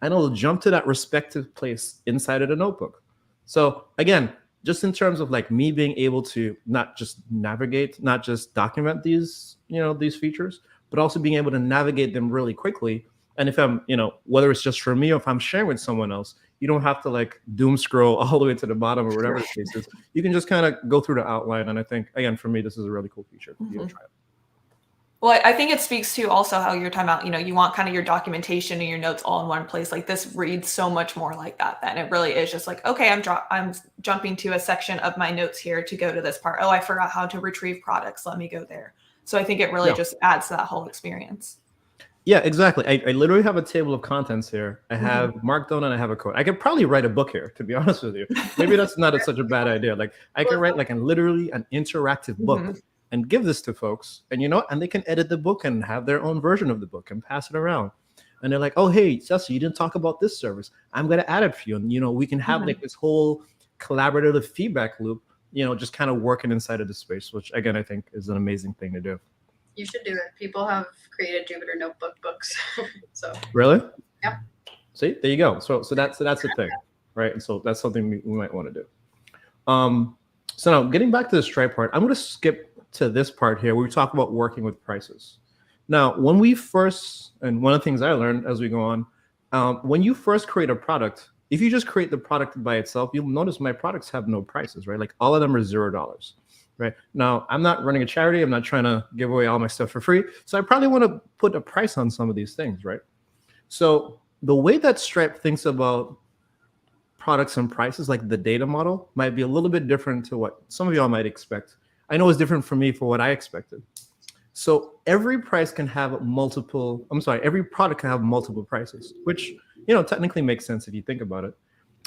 and it'll jump to that respective place inside of the notebook. So again, just in terms of like me being able to not just navigate, not just document these, these features, but also being able to navigate them really quickly. And if I'm, whether it's just for me or if I'm sharing with someone else, you don't have to like doom scroll all the way to the bottom or whatever the case is. You can just kind of go through the outline. And I think, again, for me, this is a really cool feature. You can try it. Well, I think it speaks to also how you're talking about, you want kind of your documentation and your notes all in one place. Like this reads so much more like that. Then it really is just like, okay, I'm jumping to a section of my notes here to go to this part. Oh, I forgot how to retrieve products. Let me go there. So I think it really just adds to that whole experience. Yeah, exactly. I literally have a table of contents here. I have Markdown and I have a code. I could probably write a book here, to be honest with you. Maybe that's not such a bad idea. Like I can write like literally an interactive book and give this to folks, and and they can edit the book and have their own version of the book and pass it around. And they're like, "Oh, hey, Cecil, you didn't talk about this service. I'm gonna add it for you." And we can have like this whole collaborative feedback loop. Just kind of working inside of the space, which again I think is an amazing thing to do. You should do it. People have created Jupyter Notebook books. So really, yeah. See, there you go. So that's the thing, right? And so that's something we might want to do. So now getting back to the Stripe part, I'm going to skip to this part here where we talk about working with prices. Now, when we first, and one of the things I learned as we go on, when you first create a product, if you just create the product by itself, you'll notice my products have no prices, right? Like all of them are $0, right? Now, I'm not running a charity. I'm not trying to give away all my stuff for free. So I probably want to put a price on some of these things, right? So the way that Stripe thinks about products and prices, like the data model, might be a little bit different to what some of y'all might expect. I know it's different for me for what I expected. So every price can have multiple, every product can have multiple prices, which, technically makes sense if you think about it.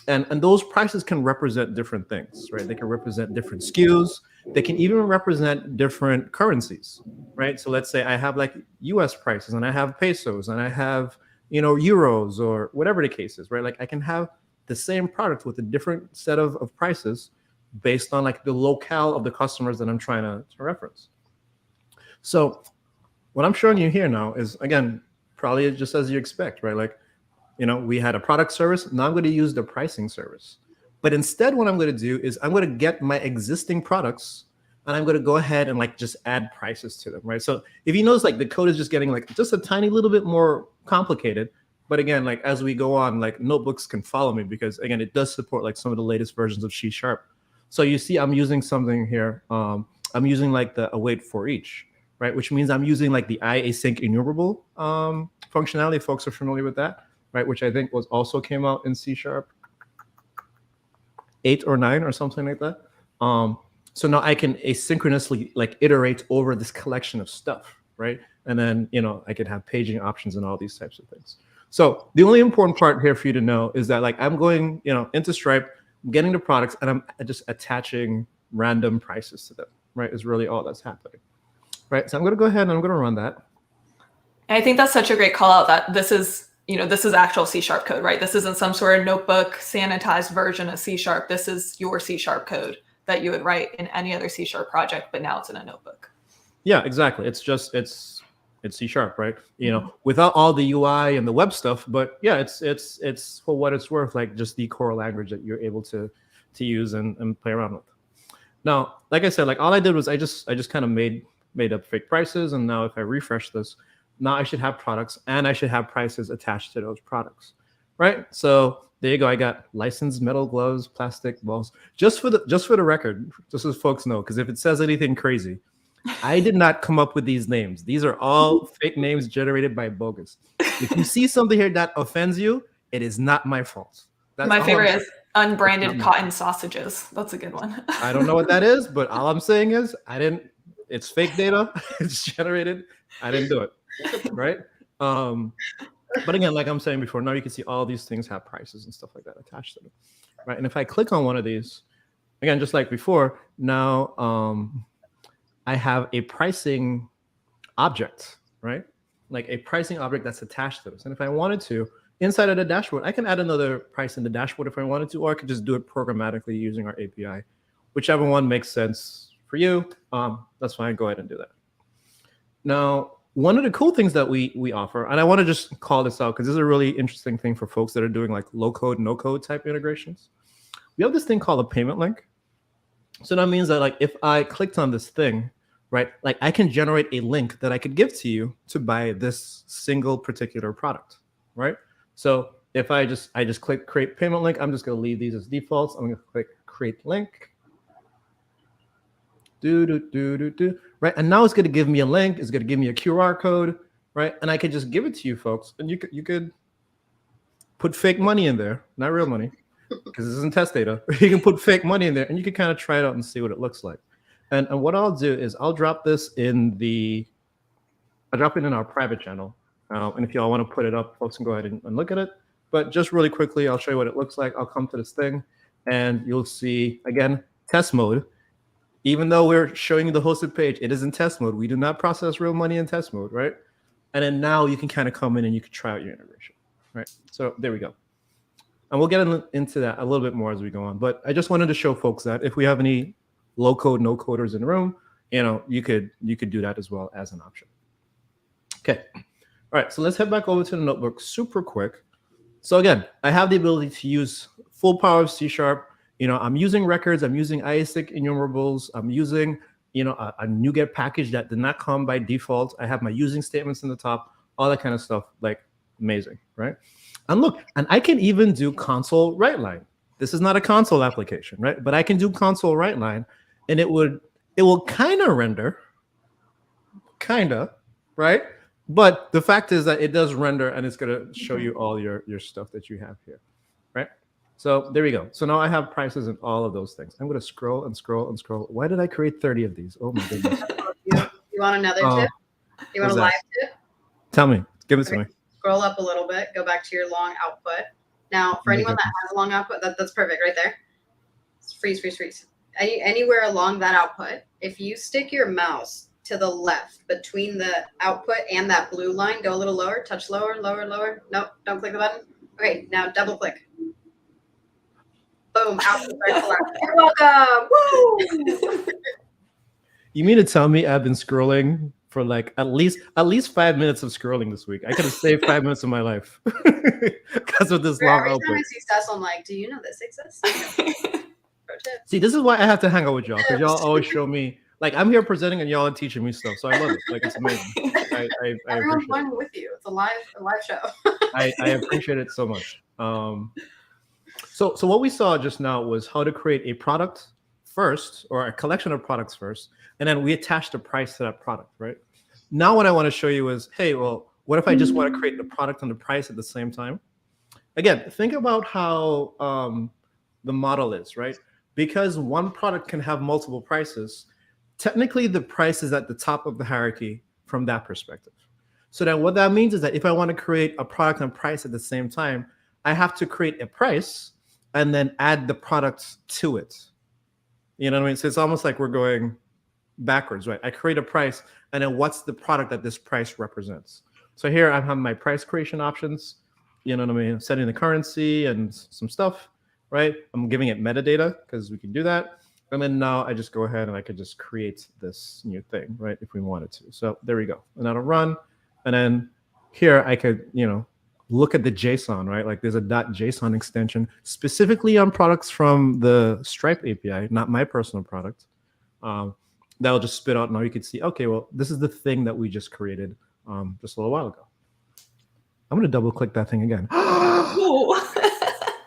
And those prices can represent different things, right? They can represent different SKUs. They can even represent different currencies, right? So let's say I have like US prices and I have pesos and I have, euros or whatever the case is, right? Like I can have the same product with a different set of prices based on like the locale of the customers that I'm trying to reference. So what I'm showing you here now is, again, probably just as you expect, right? Like, we had a product service. Now I'm going to use the pricing service. But instead, what I'm going to do is I'm going to get my existing products and I'm going to go ahead and like just add prices to them, right? So if you notice, like the code is just getting like just a tiny little bit more complicated. But again, like as we go on, like notebooks can follow me because again, it does support like some of the latest versions of C#. So you see, I'm using something here. I'm using like the await for each, right? Which means I'm using like the async enumerable functionality. Folks are familiar with that, right? Which I think also came out in C# 8 or 9 or something like that. So now I can asynchronously like iterate over this collection of stuff, right? And then, I could have paging options and all these types of things. So the only important part here for you to know is that like I'm going, into Stripe, getting the products, and I'm just attaching random prices to them, right? Is really all that's happening, right? So I'm going to go ahead and I'm going to run that. And I think that's such a great call out that this is actual C# code, right? This isn't some sort of notebook sanitized version of C#. This is your C# code that you would write in any other C# project, but now it's in a notebook. Yeah, exactly. It's C#, right? Without all the UI and the web stuff, but yeah, it's for what it's worth, like just the core language that you're able to use and play around with. Now, like I said, like all I did was I just kind of made up fake prices, and now if I refresh this, now I should have products and I should have prices attached to those products, right? So there you go. I got licensed metal gloves, plastic balls. Just for the record, just as folks know, because if it says anything crazy, I did not come up with these names. These are all fake names generated by Bogus. If you see something here that offends you, it is not my fault. My favorite is unbranded cotton sausages. That's a good one. I don't know what that is, but all I'm saying is it's fake data. It's generated. I didn't do it, right? But again, like I'm saying before, now you can see all these things have prices and stuff like that attached to them, right? And if I click on one of these, again, just like before, now I have a pricing object, right? Like a pricing object that's attached to this. And if I wanted to, inside of the dashboard, I can add another price in the dashboard if I wanted to, or I could just do it programmatically using our API. Whichever one makes sense for you, that's fine. Go ahead and do that. Now, one of the cool things that we offer, and I want to just call this out because this is a really interesting thing for folks that are doing like low code, no code type integrations. We have this thing called a payment link. So that means that like if I clicked on this thing, right, like I can generate a link that I could give to you to buy this single particular product, right? So if I just click create payment link, I'm just going to leave these as defaults. I'm going to click create link. Right, and now it's going to give me a link. It's going to give me a QR code, right? And I could just give it to you folks, and you could put fake money in there, not real money, because this isn't test data. You can put fake money in there, and you can kind of try it out and see what it looks like. And what I'll do is I'll drop this in our private channel. And if y'all want to put it up, folks can go ahead and look at it. But just really quickly, I'll show you what it looks like. I'll come to this thing, and you'll see, again, test mode. Even though we're showing you the hosted page, it is in test mode. We do not process real money in test mode, right? And then now you can kind of come in and you can try out your integration, right? So there we go. And we'll get into that a little bit more as we go on. But I just wanted to show folks that if we have any low code, no coders in the room, you could do that as well as an option. Okay. All right. So let's head back over to the notebook super quick. So again, I have the ability to use full power of C#. I'm using records. I'm using async enumerables. I'm using, a NuGet package that did not come by default. I have my using statements in the top, all that kind of stuff. Like amazing, right? And look, and I can even do console write line. This is not a console application, right? But I can do console write line, and it would it will kind of render, right? But the fact is that it does render, and it's going to show you all your stuff that you have here, right? So there we go. So now I have prices and all of those things. I'm going to scroll and scroll and scroll. Why did I create 30 of these? Oh my goodness. You want another tip? You want a live tip? Tell me. Give it to me. Scroll up a little bit. Go back to your long output. Now, for anyone that has a long output, that's perfect right there. Freeze. Anywhere along that output, if you stick your mouse to the left between the output and that blue line, go a little lower, touch lower. Nope, don't click the button. Okay, now double click. Boom, output starts to left. You're welcome. Woo! You mean to tell me I've been scrolling for like at least 5 minutes of scrolling this week? I could have saved 5 minutes of my life because of this long output. Every time I see Cecil, I'm like, do you know this exists? See, this is why I have to hang out with y'all, because y'all always show me, like, I'm here presenting and y'all are teaching me stuff, so I love it. Like, it's amazing. I Everyone's appreciate learning with you. It's a live show. I appreciate it so much. So what we saw just now was how to create a product first, or a collection of products first, and then we attach the price to that product, right? Now what I want to show you is, hey, well, what if I just want to create the product and the price at the same time? Again, think about how the model is, right? Because one product can have multiple prices, technically the price is at the top of the hierarchy from that perspective. So then what that means is that if I want to create a product and price at the same time, I have to create a price and then add the product to it. You know what I mean? So it's almost like we're going backwards, right? I create a price, and then what's the product that this price represents? So here I have my price creation options, you know what I mean? Setting the currency and some stuff. Right? I'm giving it metadata because we can do that. And then now I just go ahead and I could just create this new thing, right? If we wanted to. So there we go. And that'll run. And then here I could, look at the JSON, right? Like there's a .json extension specifically on products from the Stripe API, not my personal product. That'll just spit out. Now you can see, okay, well, this is the thing that we just created just a little while ago. I'm going to double click that thing again.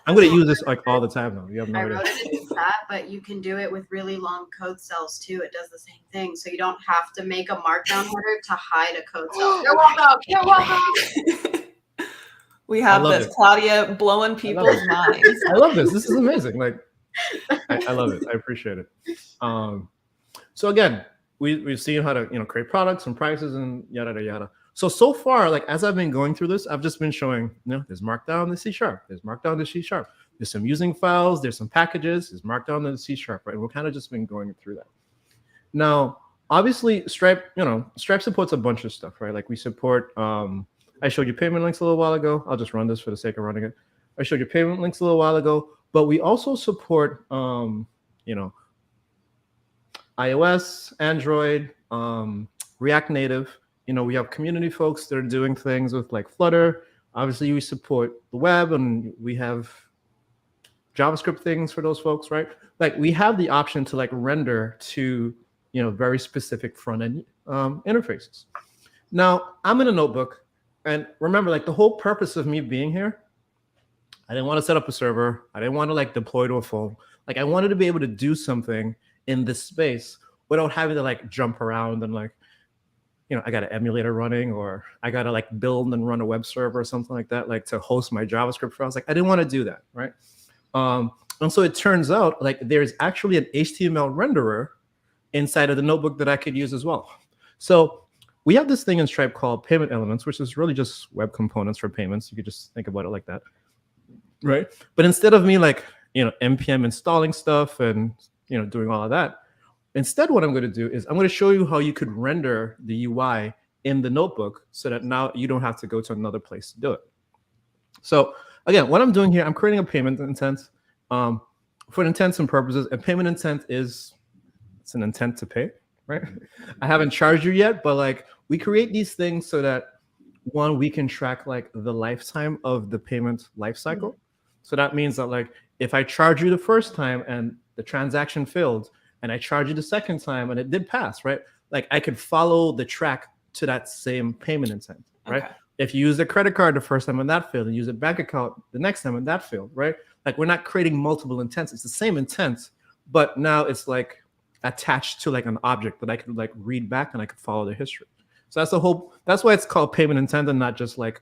I'm going to use this like all the time now. You have no idea. I wrote it in chat, but you can do it with really long code cells too. It does the same thing. So you don't have to make a markdown header to hide a code cell. You're welcome. You're welcome. We have this Claudia blowing people's minds. I love this. This is amazing. Like, I love it. I appreciate it. So again, we've seen how to create products and prices and yada yada yada. So far, like as I've been going through this, I've just been showing, there's Markdown in C#, there's Markdown in C#, there's some using files, there's some packages, there's Markdown in C#, right? And we're kind of just been going through that. Now, obviously, Stripe supports a bunch of stuff, right? Like we support, I showed you payment links a little while ago. I'll just run this for the sake of running it. I showed you payment links a little while ago, but we also support, iOS, Android, React Native. We have community folks that are doing things with like Flutter. Obviously, we support the web, and we have JavaScript things for those folks, right? Like we have the option to like render to, very specific front-end interfaces. Now, I'm in a notebook, and remember, like the whole purpose of me being here, I didn't want to set up a server. I didn't want to like deploy to a phone. Like I wanted to be able to do something in this space without having to like jump around and like, I got an emulator running, or I got to like build and run a web server or something like that, like to host my JavaScript files. Like I didn't want to do that, right? And so it turns out like there's actually an HTML renderer inside of the notebook that I could use as well. So we have this thing in Stripe called payment elements, which is really just web components for payments. You could just think about it like that, right? But instead of me like, npm installing stuff and, doing all of that, instead, what I'm going to do is I'm going to show you how you could render the UI in the notebook so that now you don't have to go to another place to do it. So again, what I'm doing here, I'm creating a payment intent. For intents and purposes, a payment intent it's an intent to pay, right? I haven't charged you yet, but like we create these things so that one, we can track like the lifetime of the payment lifecycle. So that means that like if I charge you the first time and the transaction failed, and I charge you the second time and it did pass, right? Like I could follow the track to that same payment intent, right? Okay. If you use the credit card the first time and that failed, and use a bank account the next time and that failed, right? Like we're not creating multiple intents. It's the same intent, but now it's like attached to like an object that I could like read back and I could follow the history. So that's the whole, that's why it's called payment intent and not just like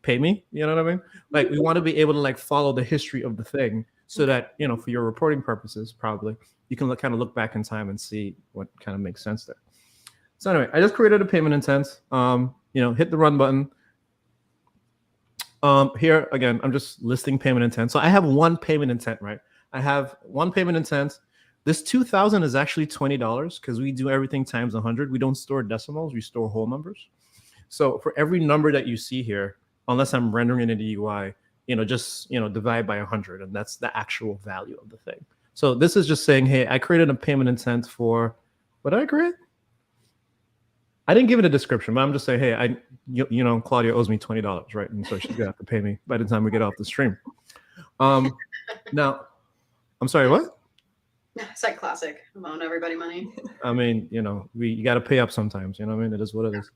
pay me, you know what I mean? Like we want to be able to like follow the history of the thing so that, you know, for your reporting purposes, probably you can kind of look back in time and see what kind of makes sense there. So anyway, I just created a payment intent, you know, hit the run button. Here again, I'm just listing payment intent. So I have one payment intent, right? I have one payment intent. This 2,000 is actually $20 because we do everything times 100. We don't store decimals, we store whole numbers. So for every number that you see here, unless I'm rendering it in the UI, you know, just, you know, divide by 100, and that's the actual value of the thing. So this is just saying, hey, I created a payment intent for, what did I create? I didn't give it a description, but I'm just saying, hey, you know, Claudia owes me $20, right? And so she's gonna have to pay me by the time we get off the stream. Now, I'm sorry, what? It's like classic. Loan everybody money. I mean, you know, you got to pay up sometimes. You know what I mean? It is what it is.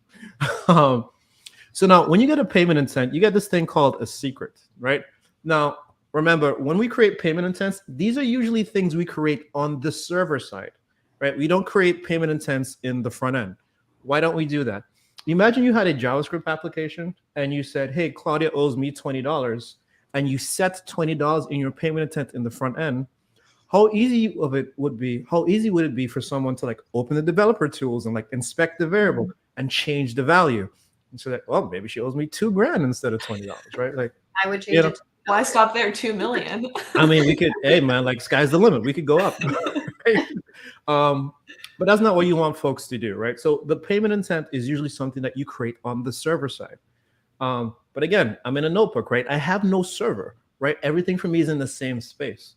So now, when you get a payment intent, you get this thing called a secret, right? Now, remember, when we create payment intents, these are usually things we create on the server side, right? We don't create payment intents in the front end. Why don't we do that? Imagine you had a JavaScript application and you said, hey, Claudia owes me $20, and you set $20 in your payment intent in the front end. How easy would it be for someone to like open the developer tools and like inspect the variable and change the value? And so that, well, maybe she owes me $2,000 instead of $20, right? Like I would change it. Why stop there? 2 million. I mean, we could, hey man, like sky's the limit. We could go up. Right? But that's not what you want folks to do, right? So the payment intent is usually something that you create on the server side. But again, I'm in a notebook, right? I have no server, right? Everything for me is in the same space.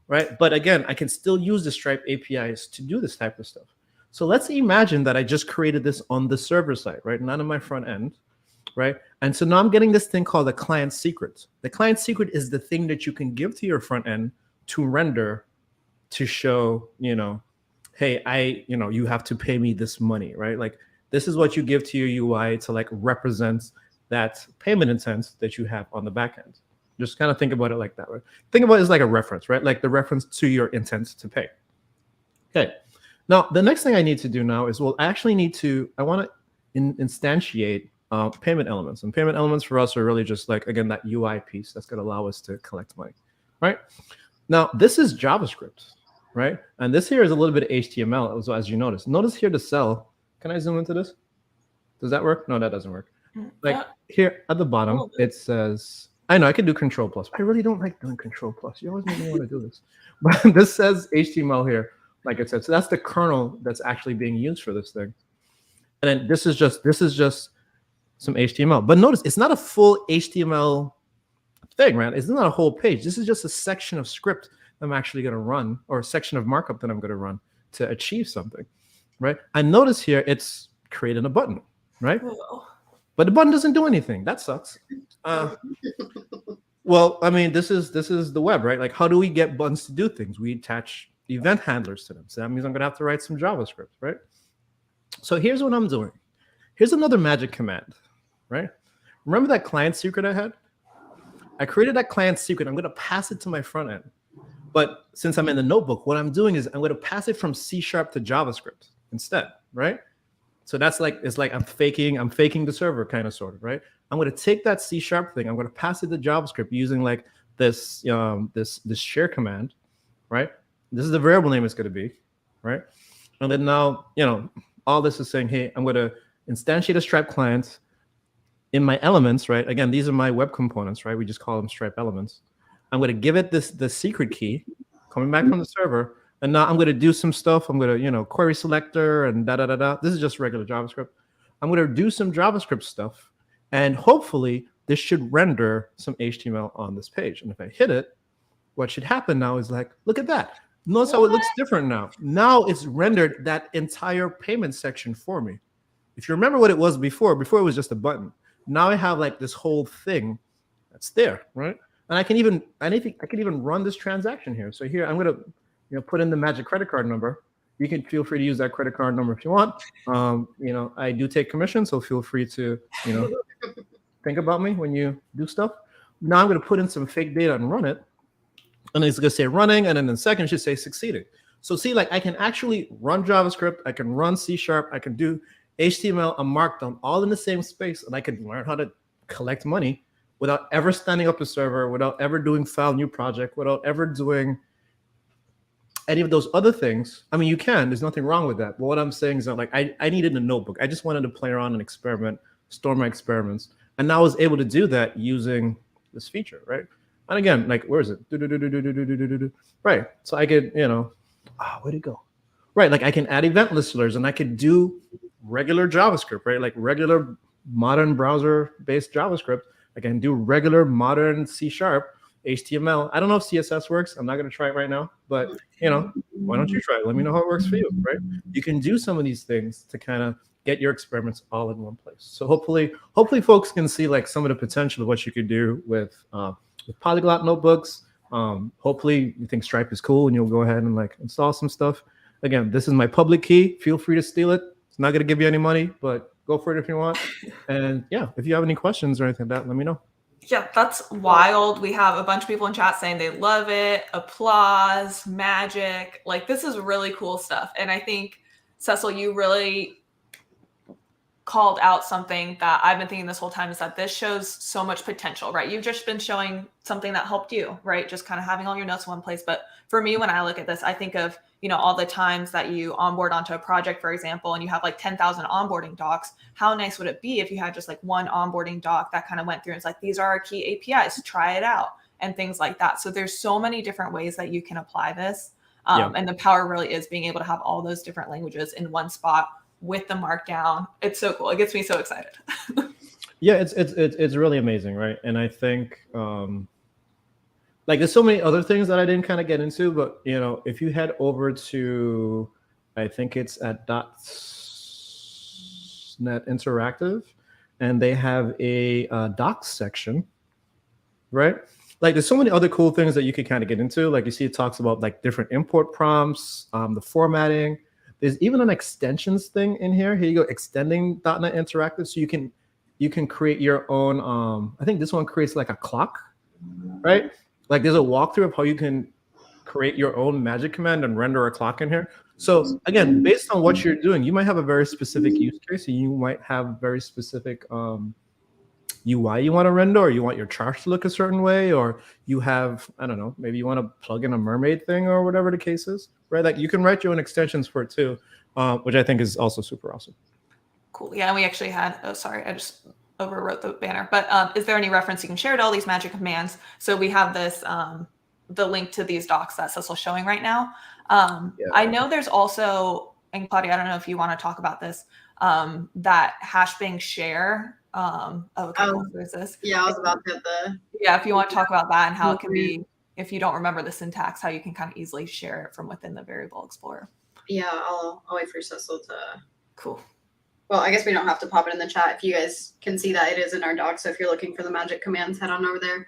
Right? But again, I can still use the Stripe APIs to do this type of stuff. So let's imagine that I just created this on the server side, right? Not on my front end, right? And so now I'm getting this thing called the client secret. The client secret is the thing that you can give to your front end to render, to show, you know, hey, you know, you have to pay me this money, right? Like this is what you give to your UI to like represent that payment intent that you have on the back end. Just kind of think about it like that, right? Think about it as like a reference, right? Like the reference to your intent to pay. Okay. Now, the next thing I need to do now is I want to instantiate payment elements. And payment elements for us are really just like, again, that UI piece that's going to allow us to collect money, right? Now, this is JavaScript, right? And this here is a little bit of HTML, so as you notice here the cell. Can I zoom into this? Does that work? No, that doesn't work. Like here at the bottom, it says, I know I can do Control+. I really don't like doing Control+. You always make me want to do this. But this says HTML here, like I said. So that's the kernel that's actually being used for this thing. And then this is just some HTML. But notice it's not a full HTML thing, right? It's not a whole page. This is just a section of script I'm actually going to run, or a section of markup that I'm going to run to achieve something, right? And notice here it's creating a button, right? Oh. But the button doesn't do anything. That sucks. Well, I mean, this is the web, right? Like, how do we get buttons to do things? We attach event handlers to them. So that means I'm going to have to write some JavaScript, right? So here's what I'm doing. Here's another magic command, right? Remember that client secret I had? I created that client secret. I'm going to pass it to my front end. But since I'm in the notebook, what I'm doing is I'm going to pass it from C# to JavaScript instead, right? So that's like, it's like I'm faking the server kind of sort of, right? I'm going to take that C# thing. I'm going to pass it to JavaScript using like this share command, right? This is the variable name it's going to be, right? And then now, you know, all this is saying, hey, I'm going to instantiate a Stripe client in my elements, right? Again, these are my web components, right? We just call them Stripe elements. I'm going to give it the secret key coming back from the server. And now I'm going to do some stuff. I'm going to, you know, query selector and da-da-da-da. This is just regular JavaScript. I'm going to do some JavaScript stuff. And hopefully, this should render some HTML on this page. And if I hit it, what should happen now is like, look at that. Notice how it looks different now. Now it's rendered that entire payment section for me. If you remember what it was before it was just a button. Now I have like this whole thing that's there, right? And I can even run this transaction here. So here I'm going to, you know, put in the magic credit card number. You can feel free to use that credit card number if you want. You know, I do take commission, so feel free to, you know, think about me when you do stuff. Now I'm going to put in some fake data and run it. And it's going to say running, and then in a second, it should say succeeded. So see, like I can actually run JavaScript, I can run C#, I can do HTML and Markdown all in the same space, and I could learn how to collect money without ever standing up a server, without ever doing file new project, without ever doing any of those other things. I mean, you can, there's nothing wrong with that. But what I'm saying is that like I needed a notebook. I just wanted to play around and experiment, store my experiments. And now I was able to do that using this feature, right? And again, like, where is it? Right. So I could, where'd it go? Right. Like I can add event listlers and I could do regular JavaScript, right? Like regular modern browser-based JavaScript. I can do regular modern C#, HTML. I don't know if CSS works. I'm not going to try it right now, but why don't you try it? Let me know how it works for you, right? You can do some of these things to kind of get your experiments all in one place. So hopefully folks can see like some of the potential of what you could do with Polyglot Notebooks. Hopefully you think Stripe is cool and you'll go ahead and like install some stuff. Again, this is my public key. Feel free to steal it. It's not going to give you any money, but go for it if you want. And yeah, if you have any questions or anything like that, let me know. Yeah, that's wild. We have a bunch of people in chat saying they love it. Applause, magic. Like, this is really cool stuff. And I think, Cecil, you really called out something that I've been thinking this whole time, is that this shows so much potential, right? You've just been showing something that helped you, right? Just kind of having all your notes in one place. But for me, when I look at this, I think of, all the times that you onboard onto a project, for example, and you have like 10,000 onboarding docs. How nice would it be if you had just like one onboarding doc that kind of went through and it's like, these are our key APIs, try it out, and things like that. So there's so many different ways that you can apply this. And the power really is being able to have all those different languages in one spot with the markdown. It's so cool. It gets me so excited. Yeah, it's really amazing, right? And I think like there's so many other things that I didn't kind of get into, but if you head over to, I think it's at .NET Interactive, and they have a docs section, right? Like there's so many other cool things that you could kind of get into. Like you see, it talks about like different import prompts, the formatting. There's even an extensions thing in here. Here you go, extending .NET Interactive, so you can create your own. I think this one creates like a clock, right? Like there's a walkthrough of how you can create your own magic command and render a clock in here. So again, based on what you're doing, you might have a very specific use case, and you might have very specific UI you want to render, or you want your charts to look a certain way, or you have, I don't know, maybe you want to plug in a mermaid thing or whatever the case is, right? Like you can write your own extensions for it too, which I think is also super awesome. Cool. Yeah, and we actually had, I just overwrote the banner, but is there any reference you can share to all these magic commands? So we have this, the link to these docs that Cecil's showing right now. I know there's also, and Claudia, I don't know if you want to talk about this, that hashbang share. Who is this? Yeah, I was about to get the. Yeah, if you want to talk about that and how it can be, if you don't remember the syntax, how you can kind of easily share it from within the variable explorer. Yeah, I'll wait for Cecil to. Cool. Well, I guess we don't have to pop it in the chat. If you guys can see that, it is in our doc. So if you're looking for the magic commands, head on over there.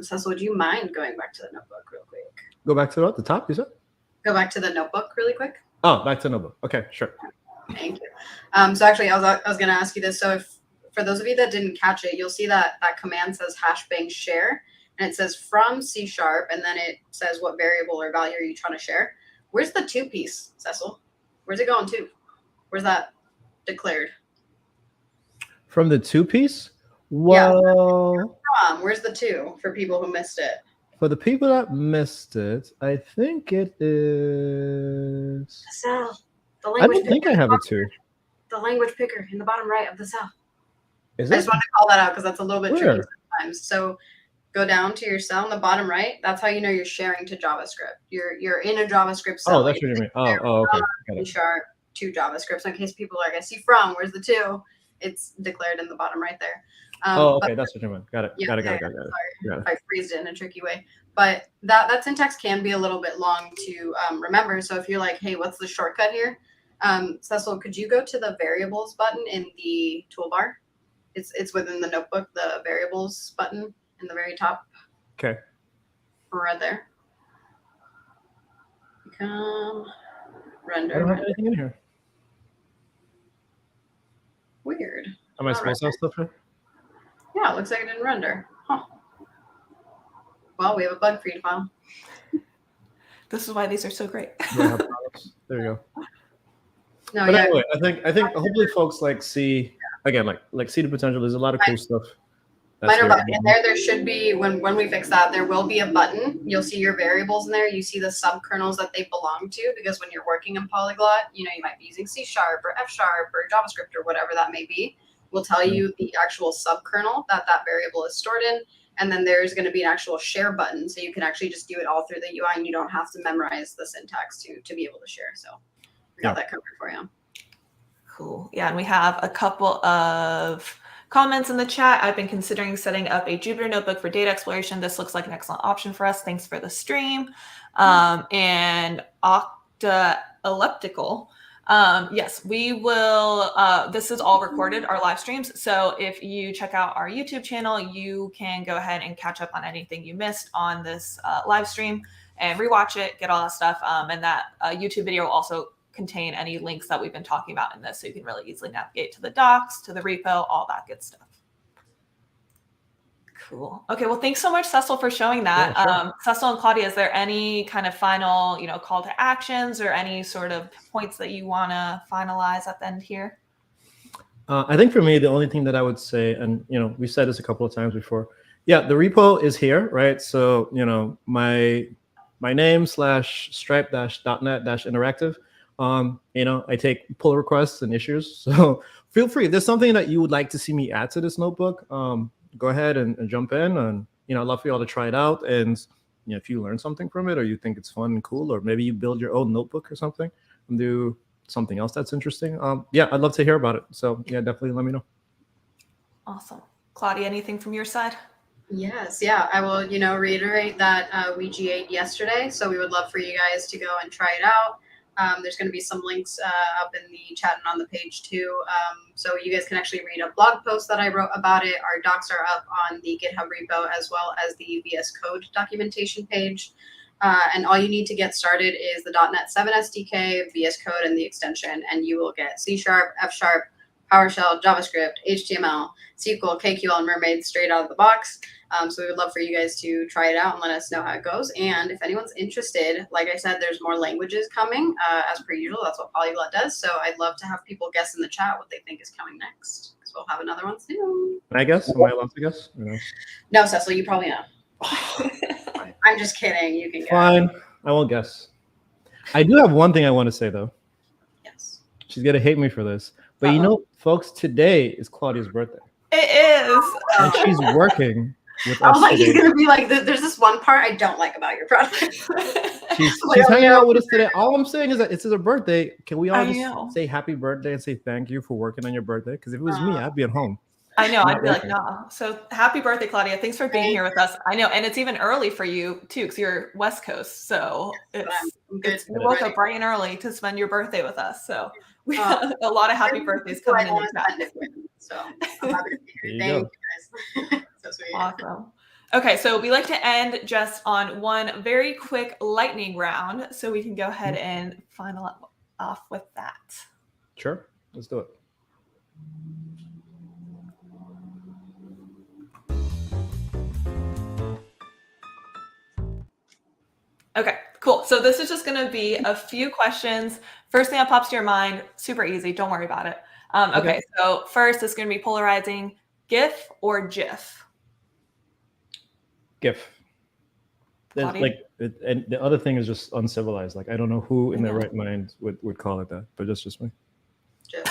Cecil, would you mind going back to the notebook real quick? Go back to the top, you said? Go back to the notebook really quick. Oh, back to the notebook. Okay, sure. Thank you. So actually, I was going to ask you this. So if for those of you that didn't catch it, you'll see that command says hashbang share, and it says from C#, and then it says what variable or value are you trying to share. Where's the to piece, Cecil? Where's it going to? Where's that declared? From the to piece? Well, yeah, where's the to for people who missed it? For the people that missed it, I think it is. The cell. The I don't think I have a to. The language picker in the bottom right of the cell. Is I just wanted to call that out because that's a little bit Where? tricky sometimes. So go down to your cell in the bottom right. That's how you know you're sharing to JavaScript. You're in a JavaScript cell. Oh, that's what you mean. Oh, okay. Got it. Sharp to JavaScript. So in case people are like, I see from, where's the to? It's declared in the bottom right there. Okay, that's what you meant. Got it. Yeah, Got it. Sorry if I phrased it in a tricky way. But that syntax can be a little bit long to remember. So if you're like, hey, what's the shortcut here? Cecil, could you go to the variables button in the toolbar? It's within the notebook, the variables button in the very top. Okay. Right there. Come render. I don't have anything in here. Weird. Am I supposed to have stuff here? Yeah, it looks like it didn't render. Huh. Well, we have a bug for you to file. This is why these are so great. Yeah, there you go. No, But yeah. anyway, I think hopefully folks see again like see the potential. There's a lot of cool stuff. Minor bug in there. There should be when we fix that, there will be a button. You'll see your variables in there. You see the subkernels that they belong to, because when you're working in Polyglot, you might be using C# or F# or JavaScript or whatever that may be. We'll tell you the actual subkernel that variable is stored in, and then there's going to be an actual share button, so you can actually just do it all through the UI, and you don't have to memorize the syntax to be able to share. So we got that covered for you. Cool. Yeah, and we have a couple of comments in the chat. I've been considering setting up a Jupyter notebook for data exploration. This looks like an excellent option for us. Thanks for the stream. And Octa Elliptical. Yes, we will. This is all recorded, our live streams. So if you check out our YouTube channel, you can go ahead and catch up on anything you missed on this live stream and rewatch it, get all that stuff. And that YouTube video will also contain any links that we've been talking about in this, so you can really easily navigate to the docs, to the repo, all that good stuff. Cool. Okay, well, thanks so much, Cecil, for showing that. Yeah, sure. Cecil and Claudia, is there any kind of final, call to actions or any sort of points that you want to finalize at the end here? I think for me, the only thing that I would say, and we said this a couple of times before, yeah, the repo is here, right? So my name / stripe-.net-interactive. I take pull requests and issues. So feel free. If there's something that you would like to see me add to this notebook, go ahead and jump in. And I'd love for y'all to try it out. And if you learn something from it, or you think it's fun and cool, or maybe you build your own notebook or something and do something else that's interesting, yeah, I'd love to hear about it. So yeah, definitely let me know. Awesome. Claudia, anything from your side? Yes, yeah, I will, reiterate that we GA'd yesterday, so we would love for you guys to go and try it out. There's going to be some links up in the chat and on the page too, so you guys can actually read a blog post that I wrote about it. Our docs are up on the GitHub repo, as well as the vscode documentation page. And all you need to get started is the .NET 7 SDK, vscode, and the extension, and you will get C#, F#, PowerShell, JavaScript, HTML, SQL, KQL, and Mermaid straight out of the box. So we would love for you guys to try it out and let us know how it goes. And if anyone's interested, like I said, there's more languages coming as per usual. That's what Polyglot does. So I'd love to have people guess in the chat what they think is coming next, because we'll have another one soon. Can I guess? Am I allowed to guess? No, Cecil, you probably know. I'm just kidding. You can guess. Fine. I won't guess. I do have one thing I want to say, though. Yes. She's going to hate me for this. But folks, today is Claudia's birthday. It is. And she's working with us. I was like, today. he's going to be like, there's this one part I don't like about your product. She's hanging out with us today. All I'm saying is that it's her birthday. Can we all just say happy birthday and say thank you for working on your birthday? Because if it was me, I'd be at home. I know. I'd be like, nah. So happy birthday, Claudia. Thanks for being here with us. I know. And it's even early for you, too, because you're West Coast. So you woke up bright and early to spend your birthday with us. So we have a lot of happy birthdays coming in the chat. So I'm happy to be here. Thank you guys. So sweet. Awesome. Okay, so we like to end just on one very quick lightning round, so we can go ahead and final off with that. Sure, let's do it. Okay, cool. So this is just going to be a few questions. First thing that pops to your mind, super easy. Don't worry about it. Okay, so first it's going to be polarizing: GIF or GIF? GIF. And the other thing is just uncivilized. Like, I don't know who in their right mind would call it that, but that's just me. GIF.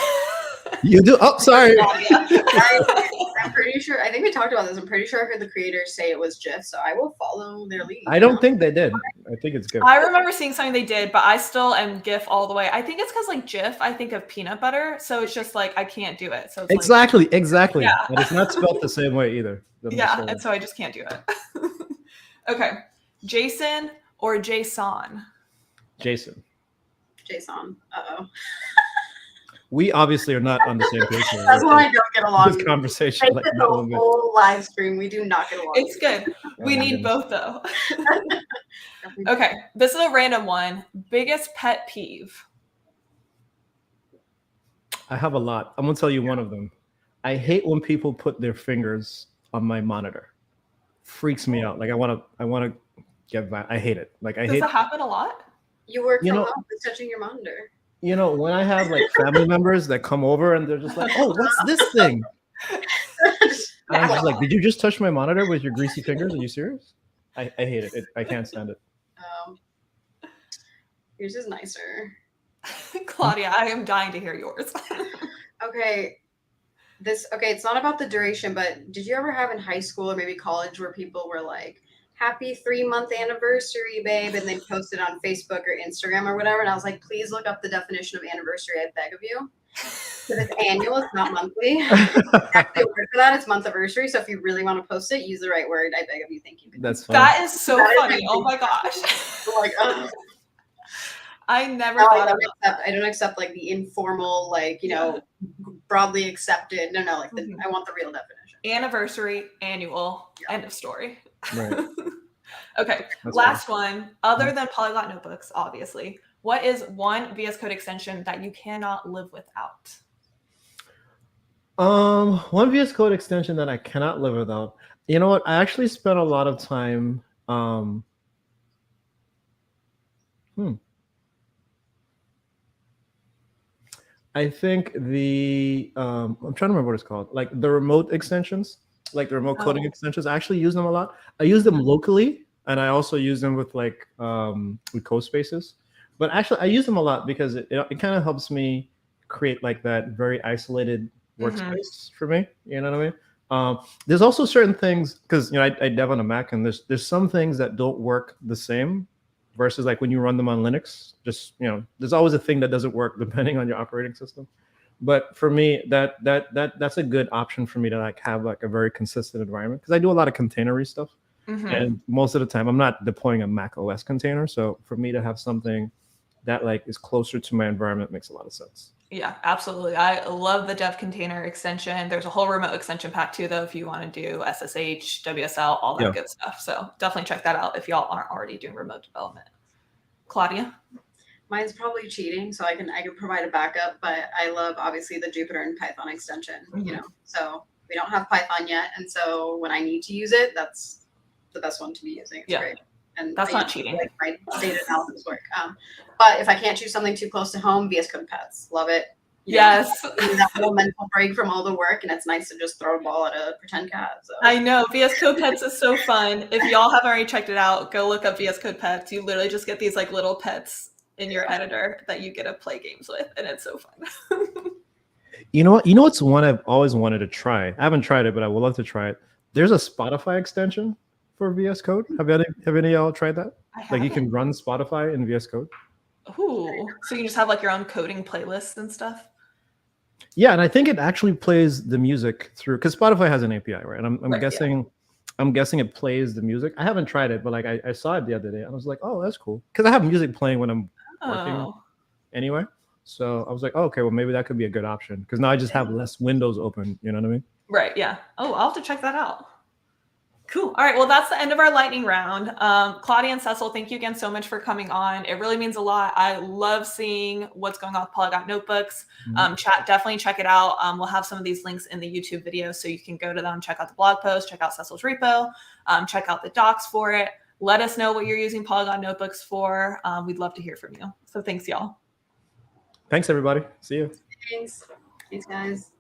You do? Oh, sorry. I'm pretty sure. I think we talked about this. I'm pretty sure I heard the creators say it was GIF, so I will follow their lead. I don't think they did. I think it's GIF. I remember seeing something they did, but I still am GIF all the way. I think it's because like GIF, I think of peanut butter, so it's just like I can't do it. So it's exactly. Yeah. And it's not spelled the same way either. Yeah, and so I just can't do it. Okay, Jason or Jason? Jason. Jason. Uh-oh. We obviously are not on the same page. That's why I don't get along. This conversation. Like the whole live stream, we do not get along. It's good. We need both though. Okay, this is a random one. Biggest pet peeve? I have a lot. I'm gonna tell you one of them. I hate when people put their fingers on my monitor. Freaks me out. Like I wanna get I hate it. Like I Does hate. that happen a lot? You work You from know- home. It's touching your monitor. You know, when I have like family members that come over and they're just like, "Oh, what's this thing?" And I'm just like, "Did you just touch my monitor with your greasy fingers? Are you serious?" I hate it. I can't stand it. Yours is nicer. Claudia, I am dying to hear yours. Okay. It's not about the duration, but did you ever have in high school or maybe college where people were like, "Happy 3-month anniversary, babe," and they post it on Facebook or Instagram or whatever? And I was like, please look up the definition of anniversary, I beg of you. Because it's annual, it's not monthly. Actually, a word for that is month-iversary. So if you really want to post it, use the right word. I beg of you. Thank you. That's fine. That is so That is funny. like- Oh my gosh. Like, ugh. I never No, thought I don't accept like the informal, like, broadly accepted. No, like Mhm. I want the real definition. anniversary, annual, Yeah. end of story. Right. Okay, That's last one. Other than Polyglot Notebooks, obviously, what is one VS Code extension that you cannot live without? One VS Code extension that I cannot live without. You know what? I actually spent a lot of time. I think the I'm trying to remember what it's called. Like the remote extensions, like the remote coding Oh. extensions. I actually use them a lot. I use them locally, and I also use them with like with code spaces. But actually, I use them a lot because it kind of helps me create like that very isolated workspace for me. You know what I mean? There's also certain things because I dev on a Mac, and there's some things that don't work the same versus like when you run them on Linux. Just there's always a thing that doesn't work depending on your operating system. But for me, that's a good option for me to like have like a very consistent environment because I do a lot of containery stuff, and most of the time I'm not deploying a Mac OS container. So for me to have something that like is closer to my environment makes a lot of sense. Yeah, absolutely. I love the dev container extension. There's a whole remote extension pack too, though, if you want to do SSH, WSL, all that good stuff. So definitely check that out if y'all aren't already doing remote development. Claudia? Mine's probably cheating, so I can provide a backup, but I love obviously the Jupyter and Python extension, So we don't have Python yet, and so when I need to use it, that's the best one to be using. It's great. And That's I not use cheating. Like my data analysis work. But if I can't choose something too close to home, VS Code Pets. Love it. Yes. That little mental break from all the work, and it's nice to just throw a ball at a pretend cat. So. I know. VS Code Pets is so fun. If y'all haven't already checked it out, go look up VS Code Pets. You literally just get these like little pets in your editor that you get to play games with, and it's so fun. You know what's one I've always wanted to try. I haven't tried it, but I would love to try it. There's a Spotify extension for VS Code. Have any of y'all tried that? Like you can run Spotify in VS Code. Ooh, so you can just have like your own coding playlists and stuff. Yeah, and I think it actually plays the music through because Spotify has an API, right? And I'm Right, guessing, I'm guessing it plays the music. I haven't tried it, but like I saw it the other day, and I was like, oh, that's cool because I have music playing when I'm working anyway. So I was like, oh, okay, well maybe that could be a good option because now I just have less windows open. You know what I mean? Right. Yeah. Oh, I'll have to check that out. Cool. All right. Well, that's the end of our lightning round. Claudia and Cecil, thank you again so much for coming on. It really means a lot. I love seeing what's going on with Polyglot Notebooks. Definitely check it out. We'll have some of these links in the YouTube video so you can go to them, check out the blog post, check out Cecil's repo, check out the docs for it. Let us know what you're using Polyglot Notebooks for. We'd love to hear from you. So thanks, y'all. Thanks, everybody. See you. Thanks, guys.